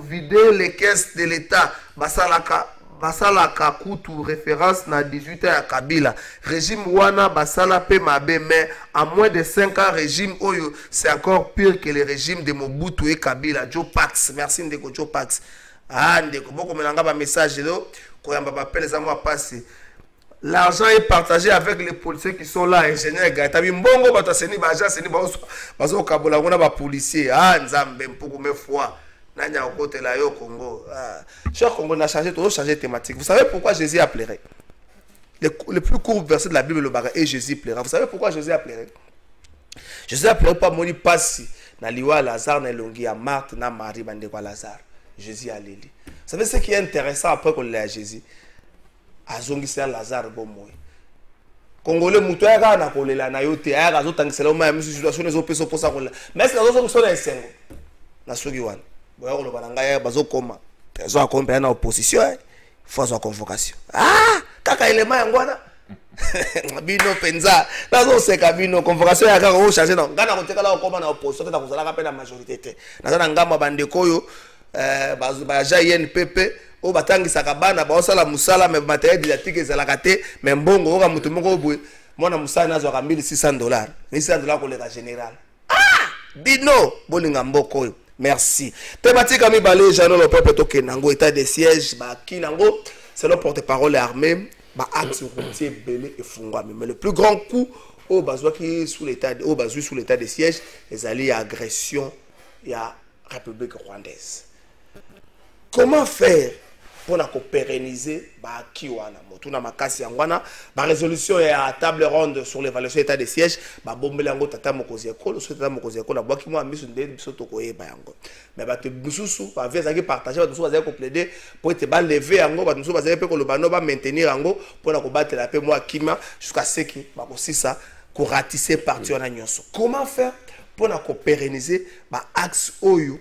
vider les caisses de l'État. Basala Kakutu, référence na 18 ans à Kabila. Régime Wana, Basala Pemabe, mais à moins de 5 ans, régime Oyo, c'est encore pire que le régime de Mobutu et Kabila. Joe Pax, merci Ndeko Joe Pax. Ndeko, beaucoup de message là, quand on va appeler les amours à passer. L'argent est partagé avec les policiers qui sont là, ingénieurs, Gaëtabi Mbongo, Bataseni, Baja, Seni, Bazo Kabola, on a des policiers. Nzambe, pour me foi. Côté là, au Congo. Cher Congo, on a changé de thématique. Vous savez pourquoi Jésus appellerait? Le plus court verset de la Bible, le baga, et Jésus plaira. Vous savez pourquoi Jésus appellerait? Jésus appellerait pas Moni Passi, na liwa Lazare, na longi à Marthe, na Marie, bandekwa Lazare. Jésus a l'élu. Vous savez ce qui est intéressant après qu'on l'a à Jésus? Azongi c'est Lazare bon moi. Congolais muto ya ka na kolela na yo te ya ka zo tangisela ma ya situation ezo peso posa kolela mais est-ce que zo sona esengo na soki wana boya ko loba nga ya bazo koma zo akompena na opposition faut sa convocation kaka elema yango wana bino penza nazo seka bino convocation ya ka ko changer na ngana ko tekala ko koma na opposition ta kozala ka pe na majorité te nazana ngamba bandeko yo ba ja INPP o batangisaka bana baosala musala me matériel didactique ezalaka te me mbongo oka mutu moko boye mwana musala nazwaka $1,600 $1,600 koleka général bino bolinga mboko oyo merci te batika mibale jano le peuple tokenango état de siège bakinango c'est le porte-parole armé axe routier belé et fungwami mais le plus grand coup au bazwaki sous l'état de siège les alliés agression il y a République rwandaise. Comment faire pour pérenniser Kiwana Motuna Makasi Angwana, ma résolution est à table ronde sur l'évaluation d'état de siège, ma bombelango tata mokozieko, le tata mokozieko, la boîte qui m'a mis sur des sotokoye bayango. Mais bah te boussou, bah vient à partager, bah nous sommes à plaider pour être bas levé ango, bah nous sommes à pour le bano va maintenir ango pour la combattre la paix moi kima jusqu'à ce qui bah aussi ça qu'on ratisser parti en agnoso. Comment faire pour pérenniser bah axe oyo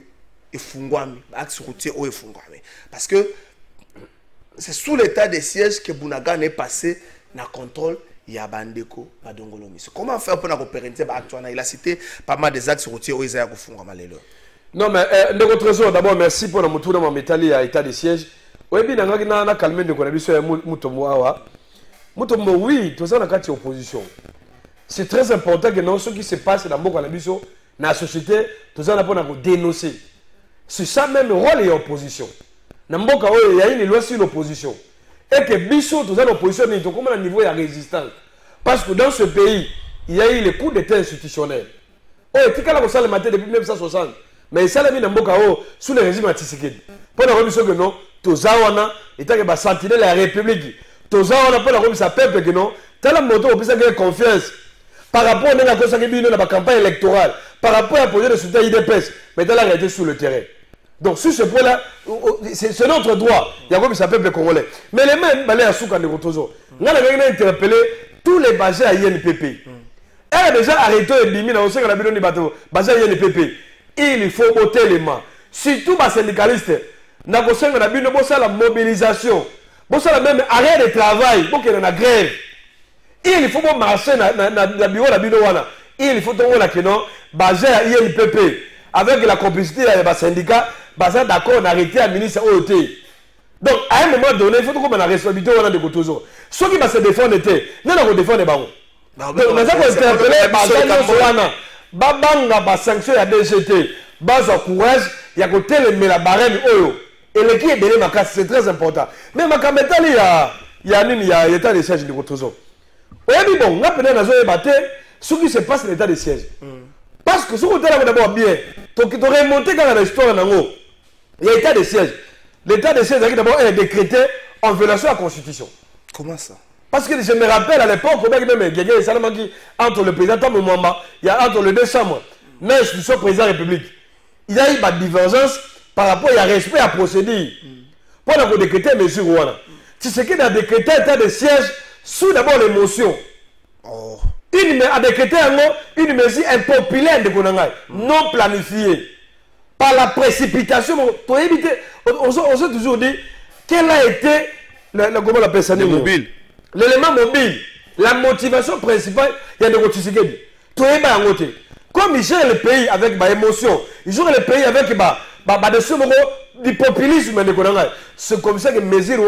et fungwami, axe routier oyo et fungwami, parce que c'est sous l'état de siège que Bounagan est passé dans le contrôle Yabandeko Badongolomis. Comment faire pour pérenniser actuellement? Il a cité pas mal des axes routiers où ils ont fait non mais notre trésor d'abord merci pour notre tour dans métallique à état de siège. Oui bien on a calmé de connaissance Mutomwa. Mutomwa oui tout ça dans la opposition. C'est très important que non ce qui se passe dans beaucoup dans la société tout ça on a pour dénoncer. C'est ça même le rôle de l'opposition. Il y a une loi sur l'opposition. Et que Bissot, tout ça, l'opposition est comme un niveau de résistance. Parce que dans ce pays, il y a eu les coups d'État institutionnels. Oh, et quand on a le matin depuis 1960, mais ça, il y a sous le régime antiséquide. Pour la remise que non, tout ça, on a été sentinelle de la République. Tout ça, on a pas la remise à peuple que non. T'as la moto, on peut avoir confiance. Par rapport à la campagne électorale, par rapport à la projet de soutien IDPS, mais t'as la réalité sur le terrain. Donc sur ce point-là, c'est notre droit. Il y a comme ça peuple congolais. Mais les mêmes balais à Soukan de Rotozo. Nous avons interpellé tous les basés à INPP. Elle a déjà arrêté et bimi dans le secteur de la bateau basé à INPP. Il faut ôter les mains. Surtout les syndicalistes. Nous avons la mobilisation. Nous avons même arrêt de travail pour qu'il y ait une grève. Il faut marcher dans le bureau de la Binowana. Il faut que nous basé à INPP. Avec la complicité des syndicats, d'accord, on a arrêté à ministre OET. Donc, à un moment donné, il faut qu'on ait la responsabilité de Kotozo. Ceux qui vont se défendre, nous allons défendre les barons. Donc, nous allons interpeller les sanctions à DGT, bas courage, il y a côté la barème Oyo. Et le qui est donné ma casse, c'est très important. Mais ma caméra, il y a l'état de siège de Kotozo. Oui, bon, on a peut-être ce qui se passe dans l'état de siège. Parce que ce que tu as d'abord bien, tu aurais remonté dans l'histoire, il y a l'état de siège. L'état de siège est décrété en violation de la Constitution. Comment ça? Parce que je me rappelle à l'époque, entre le président Tom Mwamba, il y a entre les deux chambres, l'institution président de la République, il y a eu une divergence par rapport à respect à la procédure. Pour décréter les mesures. Tu sais qu'il a décrété l'état de siège sous d'abord l'émotion. Oh. Il a décrété une mesure impopulaire de Konangai, non planifiée. Par la précipitation, pour éviter, on s'est toujours dit, quel a été l'élément mobile, la motivation principale, il y a des motifs. Comme il gère le pays avec ma émotion, il gère le pays avec du populisme de Konangai. C'est comme ça que mesure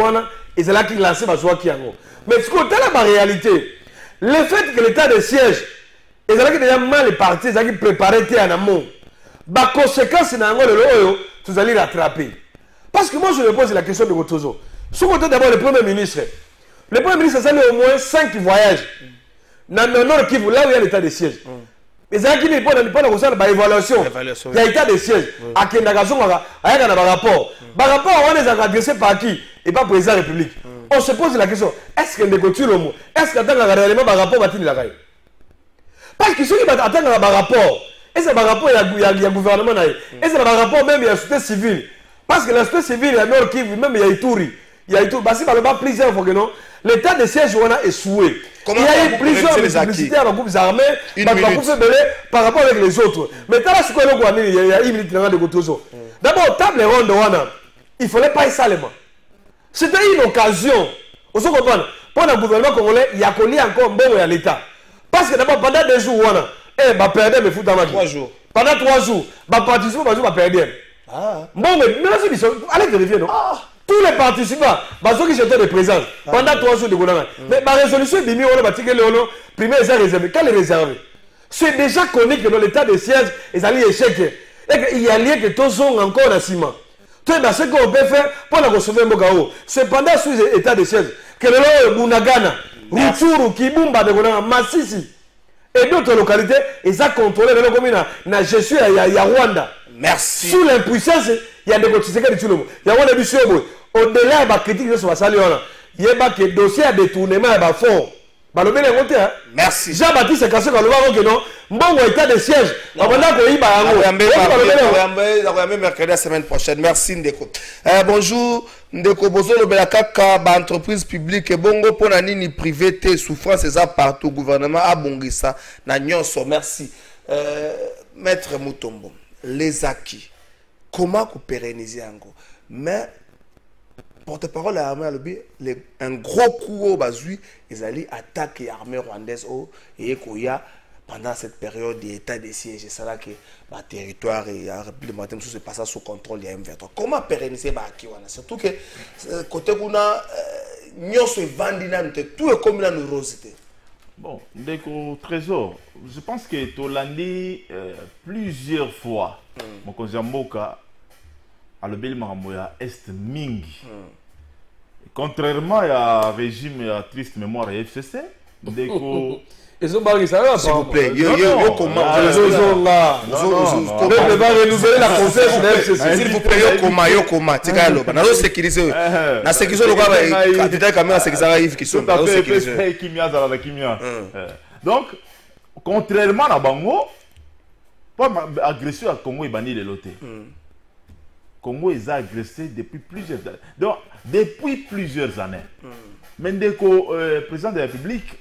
ils ont lancé ma joie qui en mais ce côté là, la réalité. Le fait que l'état de siège, ils ont déjà mal les partis, ils ont préparé en amont. Les conséquences, vous allez rattraper. Parce que moi, je me pose la question de Rotozo. Ce côté d'abord, le Premier ministre. Le Premier ministre, ça a au moins 5 voyages. Dans le nord Kivu, là où il y a l'état de siège. Mais ça qui n'est pas dans l'évaluation. Il y a l'état de siège. À Kendagason, il y a un rapport. Le rapport, on les a agressés par qui? Et pas président de la République. On se pose la question, est-ce qu'il y a des coutumes? Est-ce qu'il y a réellement un rapport? Parce que ceux qui attendent un rapport, est-ce qu'il y a un rapport, il y a un gouvernement? Est-ce qu'il y a un rapport même, il y a la société civile? Parce que la société civile, il y a Nord Kivu, même il y a Ituri, il y a eu tout. Parce que plusieurs fois que non, l'état de siège on a échoué. Il y a eu plusieurs publicités à groupes armés par rapport avec les autres. Mais t'as ce qu'on il y a une minute de Gotozo. D'abord, table ronde, il ne fallait pas y salement. C'était une occasion. Vous comprenez? Pour le gouvernement congolais, il y a collé encore bon à l'État. Parce que d'abord, pendant 2 jours, on perdre mes foot dans ma vie. 3 jours. Pendant 3 jours, participants va perdre. Bon, mais allez vérifier, non? Tous les participants, ceux qui étaient de présence, pendant 3 jours de gouvernement. Mais ma résolution est on va tirer le premier réservé. Quand les réservé, c'est déjà connu que dans l'état de siège, ils allaient échec. Et qu'il y a lieu que tous ont encore un ciment. Tout ce qu'on peut faire pour la recevoir Mbogao. C'est pendant ce état de siège que le Bunagana, Rutshuru, Kibumba, de Massisi et d'autres localités, ils ont contrôlé le commune. Na gestion il y a Rwanda. Merci. Sous l'impuissance, il y a des cotisés qui sont il y a Rwanda bisio. Au-delà de la critique sur la salle, il y a des dossiers de détournement et fort. Merci. Jean-Baptiste Kassé quand le voit que non, bon état de siège. Mercredi la semaine prochaine. Merci Ndeko. Bonjour Ndeko Bozo le Belakaka, entreprise publique et bongo pour la nini privée souffrance et ça partout gouvernement a bongisa na nyonso. Merci. Maître Mutombo, les acquis. Comment qu'on pérenniser encore? Mais porte-parole à l'armée un gros coup au bazui, ils allaient attaquer l'armée rwandaise et Koya pendant cette période d'état de siège. C'est là que le territoire et la République démocratique se passe sous contrôle de M23. Comment pérenniser Bakiwana? Surtout que côté Kuna, nous sommes vendus tout est comme la neurosité. Bon, Ndeko Trésor, je pense que Tolandi plusieurs fois, mon cousin Moka, à le Maramoya Est Mingi. Contrairement à régime et à triste mémoire et FCC, Ndeko. Ils ont barré ça, s'il vous plaît. S'il vous plaît, comment sécuriser. La sécurité donc, contrairement à Bango, pas agression à Congo et banni les lotés. Congo est agressé depuis plusieurs années. Donc, depuis plusieurs années. Mais Ndeko, président de la République,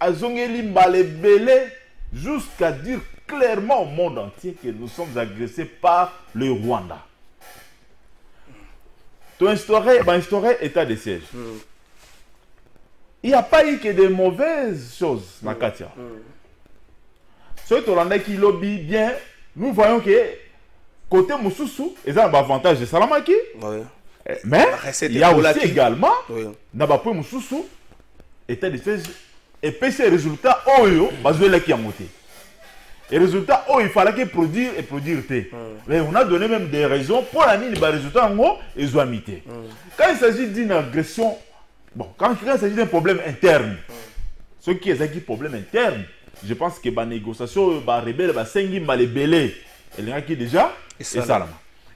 a zongeli malebele jusqu'à dire clairement au monde entier que nous sommes agressés par le Rwanda. Tu as instauré état de siège. Il n'y a pas eu que de mauvaises choses, Nakatia. Ce Rwanda qui lobby bien, nous voyons que côté Moussoussou, ils ont un avantage de Salamaki. Mais il y a aussi également, dans le Moussoussou, état de siège. Et puis ces résultats, les résultats, il fallait produire et produire. Mais on a donné même des raisons pour la ligne, les résultats en haut, ils ont imité. Quand il s'agit d'une agression, bon, quand il s'agit d'un problème interne, ce qui est un problème interne, je pense que la négociation, les rebelles, les sengi, les belés, il y a qui déjà, et ça.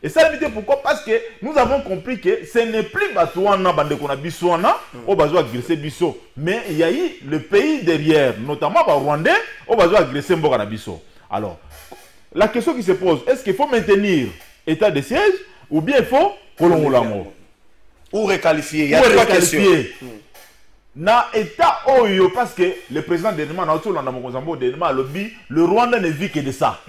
Et ça, pourquoi? Parce que nous avons compris que ce n'est plus Batouana, Bandekona Bissouana, au besoin d'agresser Bissou. Mais il y a eu le pays derrière, notamment le Rwandais, au besoin d'agresser Mbokana Bissou. Alors, la question qui se pose, est-ce qu'il faut maintenir état de siège ou bien il faut Kolongolango? Ou requalifier? Il y a trois questions. Na état Oyo, parce que le président de Nema, le Rwanda ne vit que de ça.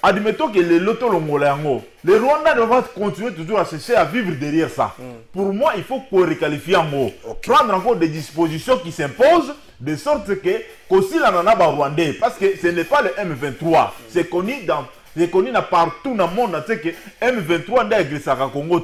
Admettons que les Lotolongolango, les Rwandais doivent continuer toujours à chercher à vivre derrière ça. Pour moi, il faut qu'on requalifie en haut. Prendre encore des dispositions qui s'imposent, de sorte que, aussi la nanaba rwandais, parce que ce n'est pas le M23, c'est connu partout dans le monde, c'est que M23 n'a agressé à Congo,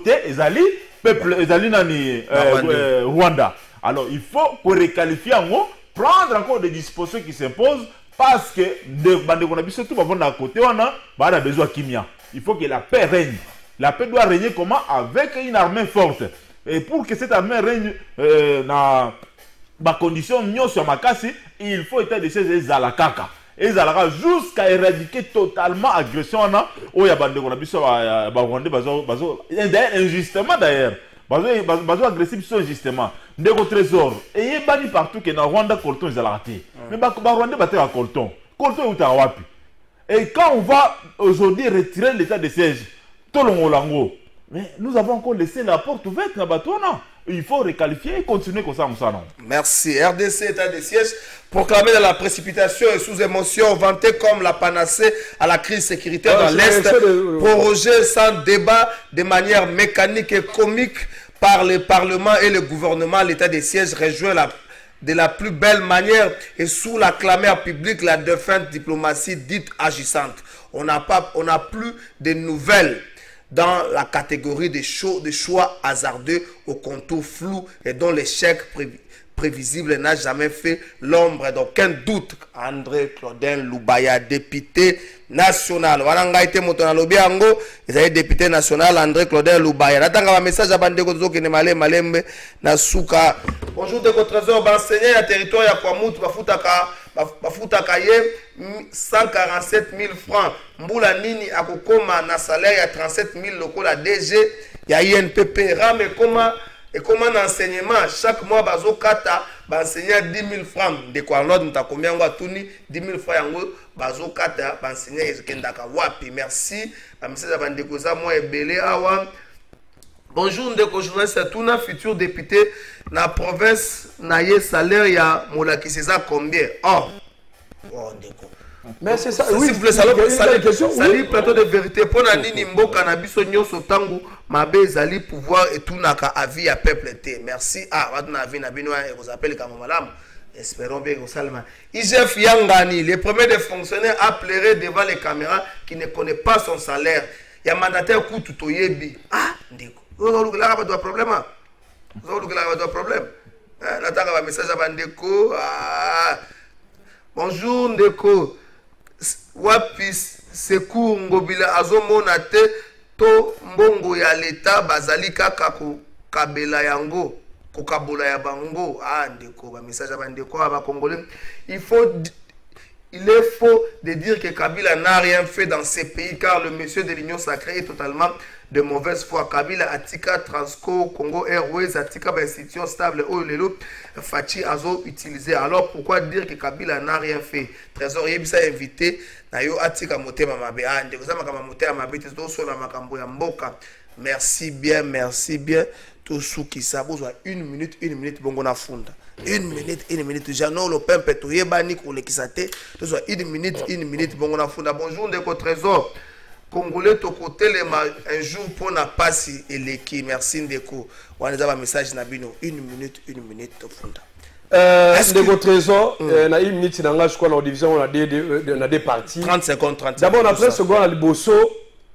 Rwanda. Alors, il faut qu'on requalifie en haut, prendre encore des dispositions qui s'imposent, parce que tout à côté, on a besoin de Kimia. Il faut que la paix règne. La paix doit régner comment? Avec une armée forte. Et pour que cette armée règne dans la condition sur Makasi, il faut état de siège et Zalakaka. Et Zalaka jusqu'à éradiquer totalement l'agression. Injustement d'ailleurs. Bazo agressif injustement. Ndeko Trésor. Et il y a partout que dans Rwanda, Colton ils ont raté. Mais Rwanda battent à Colton. Colton est à Wapi. Et quand on va aujourd'hui retirer l'état de siège, Tolongolango, Mais nous avons encore laissé la porte ouverte. Il faut requalifier et continuer comme ça. Merci. RDC, état de siège, proclamé dans la précipitation et sous émotion, vanté comme la panacée à la crise sécuritaire dans l'Est, prorogé sans débat de manière mécanique et comique par le Parlement et le gouvernement. L'état de siège rejoint de la plus belle manière et sous la clameur publique la défunte diplomatie dite agissante. On n'a plus de nouvelles dans la catégorie des choix hasardeux au contour flou et dont l'échec prévisible n'a jamais fait l'ombre d'aucun doute. André Claudin Loubaya, député national. Voilà, été motonalobiango, ils avaient député national André Claudin Loubaya. Natanga un message à Bandeko Zoki Nemale Malembe Nasuka. Bonjour de votre trésor, enseigné à territoire ya Kwamout, bafutaka ye 147 000 francs. Mboula Nini akokoma na salaire ya 37 000 locaux la DG ya INPP. Ram et comment enseignement chaque mois bazo kata enseignant 10 000 francs de quoi l'autre n'ta combien on va tourner 10 000 francs yango bazo kata enseignant ezekendaka wapi. Merci message à bandeko za moi ebele awa. Bonjour ndeko journaliste tuna futur député na province na ye salaire ya Molaki César combien? Oh ndeko. Mais c'est ça, oui, vous voulez plateau de vérité pour la nini mboka na biso nyoso tangu mabe zali pouvoir et tout naka avis à peuple té. Merci. Ah, waduna avis na bino et vous appelle comme madame. Espérons bien que Salma. IGF Yangani, le premier des fonctionnaires a pleuré devant les caméras qui ne connaît pas son salaire. Il y a mandataire Koutou Toyebi. Ah, ndeko. Vous avez un problème. Vous avez un problème. Nataka un message à Bandeko. Ah. Bonjour ndeko. Wapi secours ngobila azomona te to mbongo ya leta bazali kaka ko kabela yango ko kabola ya bango. Ah ndeko ba message ba ndeko ba congolais. Il est faux de dire que Kabila n'a rien fait dans ces pays car le monsieur de l'Union sacrée est totalement de mauvaise foi. Kabila Atika Transco Congo Airways Atika institution stable Olelo Fachi Azo utilisé. Alors pourquoi dire que Kabila n'a rien fait? Trésorier bisa invité na yo Atika Motema Mabe ande kozama kama Motema Mabe to so na makambo ya mboka. Merci bien tout sous qui sabozwa 1 minute bongo na funda. 1 minute Jano le pempe to yebani ko le kisate to so 1 minute bongo na funda. Bonjour ndeko trésor Congolais to côté un jour pour na passi et l'équipe. Merci ndeko. On a un message na bino 1 minute to funda. Ndeko trésor na 1 minute na nga je crois na division on a des parties 30 secondes. D'abord on a 30 secondes à liboso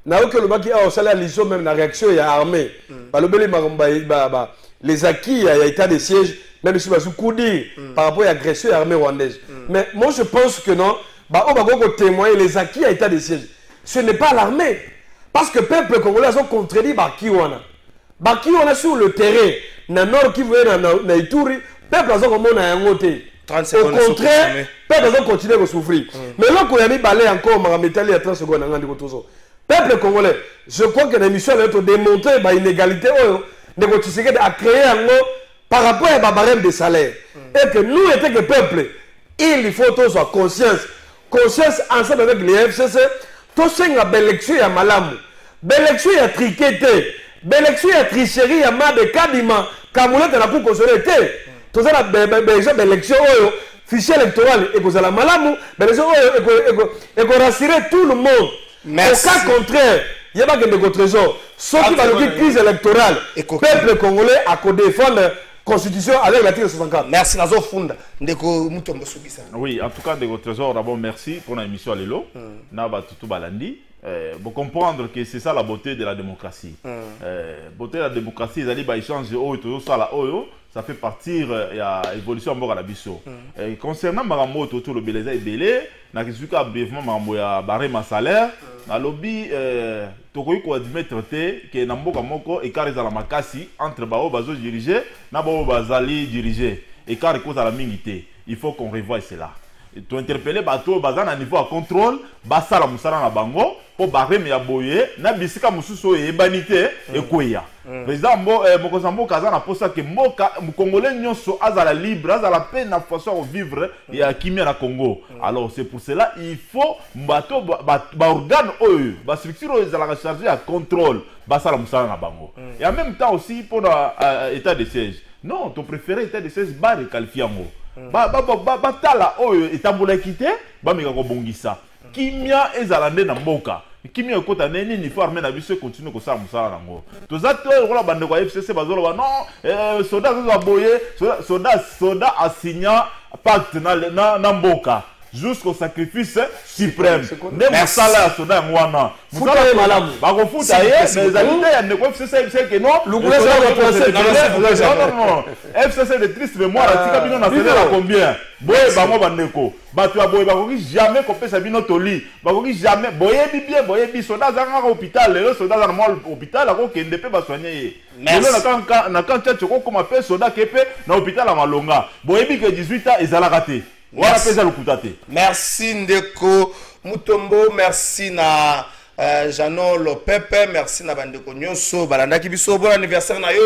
na oke le baki a osala liso même la réaction ya armée balobeli ba les acquis ya état de siège même si basu koudi par rapport à l'agression de l'armée rwandaise. Mais moi je pense que non, on va témoigner les acquis à l'état de siège. Ce n'est pas l'armée. Parce que le peuple congolais a contredit Bakiwana. Bakiwana sur le terrain, dans le nord qui veut dans Ituri, le peuple a commencé à monter. Au contraire, le peuple a continué à souffrir. Mais là, quand il y a mis balai encore, on a mis 30 secondes. Peuple congolais, je crois que l'émission va être démontrée par l'inégalité. A créé un mot par rapport à la barème de salaire. Et que nous, étant que peuple, il faut tous avoir conscience. Conscience ensemble avec les FCC, tous ces élections à Malamu. L'élection à triqueté. L'élection à tricherie à Made Kadima. Kamoulette à la Cour consolée. Tous ces élections, fichier électoral, et que la Malamu, et qu'on rassurer tout le monde. Merci. Au cas contraire, il y a pas que des trésors. Sauf qu'il va y avoir une crise électorale. Le peuple congolais a qu'à défendre la constitution avec l'article 64. Merci, Nazo Funda. Oui, en tout cas, des trésors, d'abord, merci pour l'émission à l'élo. Naba Tutu Balandi. Pour comprendre que c'est ça la beauté de la démocratie. Beauté de la démocratie, ils allaient échanger ça fait partir de l'évolution de la biso. Concernant Marambo Toto le Beleza et Belé, na kisuka brièvement Marambo ya barré ma salaire, na lobby tokoyi ko admettre que na mboka moko écart za la makasi entre bao bazo diriger na bao bazali diriger écart cause à la mingité. Il faut qu'on revoie cela. Tu interpeller bateau bazana niveau à contrôle, basala musala na bango pour barème ya boye na bisika mususu ebanité ekoya président Mokozambo kaza na posa que mboka mukongolais nyonso azala libre azala paix na façon de vivre ya kimia na Congo. Alors c'est pour cela il faut bato ba organe oyo ba structure ezala chargé à contrôle basala musala na bango. Et en même temps aussi pour état de siège. Non, ton préféré état de siège ba requalifier ngo. Ba tala oyo etambola kité ba meka ko bongisa. Kimia ezalande na mboka. Kimia ekota neni ni faut armée na biso continue ko sa musala nango. Toza to rola bande ko FCC bazolo ba non soda zo boye soda a signé pacte na mboka jusqu'au sacrifice suprême. Ne musala ya soda ngwana. Musala malamu. Ba ko futa ye mais alite ya ne ko FCC c'est que non. Non. FCC de triste mémoire atika bino na sele la combien? Boye bango bandeko. Batu ya boye bakoki jamais kopesa bino toli. Bakoki jamais boye bien boye bi soda za ngaka hôpital le soda za normal hôpital ako kende pe ba soigner ye. Na quand tu ko koma pe soda kepe na hôpital à Malonga. Boye bi que 18 ans ezala raté. Voilà pesa lukutate. Merci Ndeko Mutombo, merci na Janon Lopepe, merci na bandeko nyonso balanda kibiso bon anniversaire na yo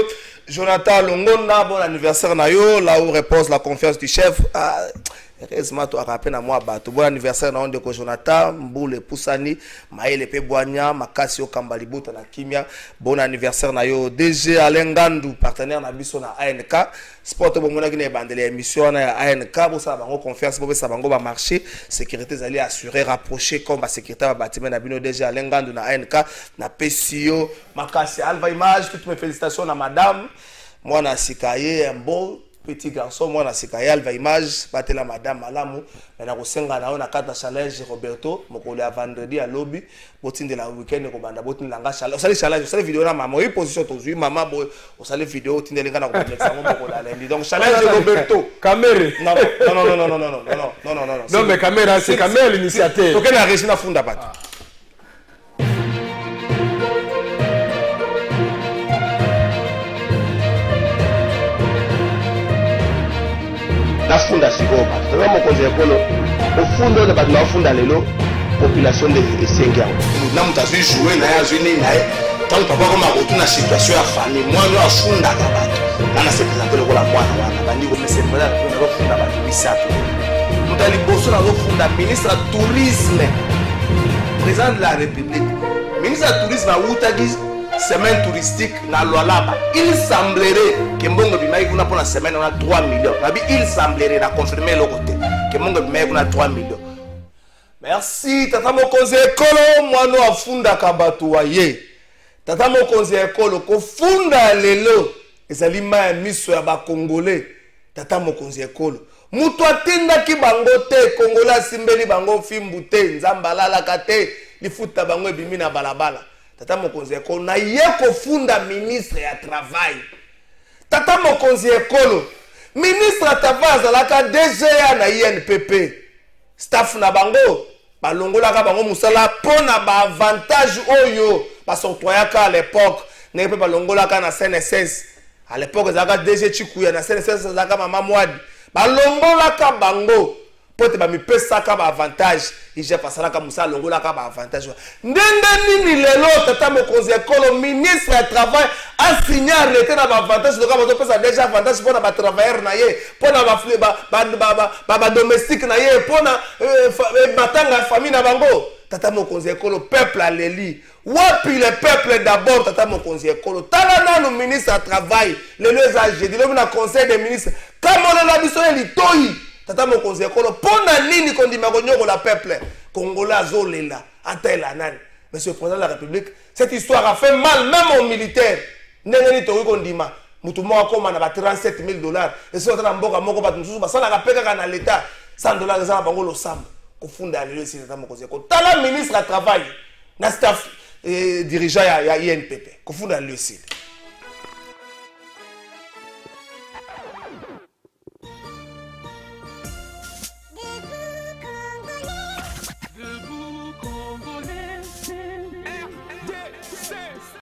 Jonathan Longonda, bon anniversaire na yo là où repose la confiance du chef. Heureusement tu as rappelé na moi bato bon anniversaire na Ndeko Jonathan Mboule Poussani Maël pe Boanya Makasi Okambalibuta na Kimia, bon anniversaire na yo DG Alain Ngandou partenaire na biso na ANK sport bon mona ki bandele émission na ANK bo sa bango confiance bo sa bango ba marché sécurité zali assurer rapprocher comme ba sécurité ba bâtiment na bino DG Alain Ngandou na ANK na PCO Makasi Alva Image. Toutes mes félicitations à madame moi na Sikaye un beau petit garçon moi na Sikaye Alva Image batela madame malamu na kosenga na na kata challenge Roberto mokolo ya vendredi à lobby botinde la weekend ko banda botinde langa challenge osali challenge osali vidéo na maman oui position tozui maman boy osali vidéo tinde lenga na ko banda mokolo la lundi donc challenge Roberto caméra non mais caméra c'est caméra l'initiateur OK na Regina Funda bato la funda sikoba tanga mokonzi ekolo ofundo na bato bafunda lelo population de 5 ans na mutazi jouer na yazo ni nae tant papa koma kotuna situation ya famille mwana afunda ka bato na se présenter lokola mwana wana bandi ko mese mbala ko funda bato bisato mutali boso na funda ministre du tourisme président de la république ministre du tourisme a utagis semaine touristique na Lualaba. Il semblerait que Mbongo Bimaï pour la semaine on a 3 millions. Il semblerait à confirmer le côté que Mbongo Bimaï on a 3 millions. Merci tata mokonzi ekolo mwana afunda kabatu waye. Tata mokonzi ekolo ko funda lelo ezali ma miso ya ba congolais. Tata mokonzi ekolo mutu atinda ki bango te Kongola simbeli bango fimbu te nzambala kate lifuta bango ebimi na balabala. Tata mokonzi ekolo na ye kofunda ministre ya travail. Tata mokonzi ekolo ministre ya travail azalaka DGA na INPP. Staff na bango balongolaka bango musala pona ba avantage oyo basortoyaka à l'époque na pe balongolaka na CNSS. À l'époque ezalaka DG Chikuya na CNSS ezalaka mama Mwadi. Balongolaka bango pote ba mipesaka ba avantage ije pasalaka musala longolaka ba avantage ndenge nini lelo tata mokonzi ekolo ministre ya travail a signé arrêté na ba avantage donc ba pesa déjà avantage pour na ba travailleur na ye pour na ba domestique na ye pour na batanga famille na bango tata mokonzi ekolo peuple aleli wapi le peuple d'abord tata mokonzi ekolo tala nanu ministre ya travail lelo eza jeudi le na conseil des ministres kamona la biso litoi tata mokonzi ekolo pona nini kondima konyoko la peuple congolais azolela atela nani. Monsieur le président de la République, cette histoire a fait mal même aux militaires. Ndengeni to kondima mutu moko koma na ba $37 000 et so tata mboka moko ba tumusu ba sala kapeka na l'état $100 za bango lo samba kufunda lelo si tata mokonzi ekolo tala ministre à travail na staff dirigeant ya INPP kufunda lelo si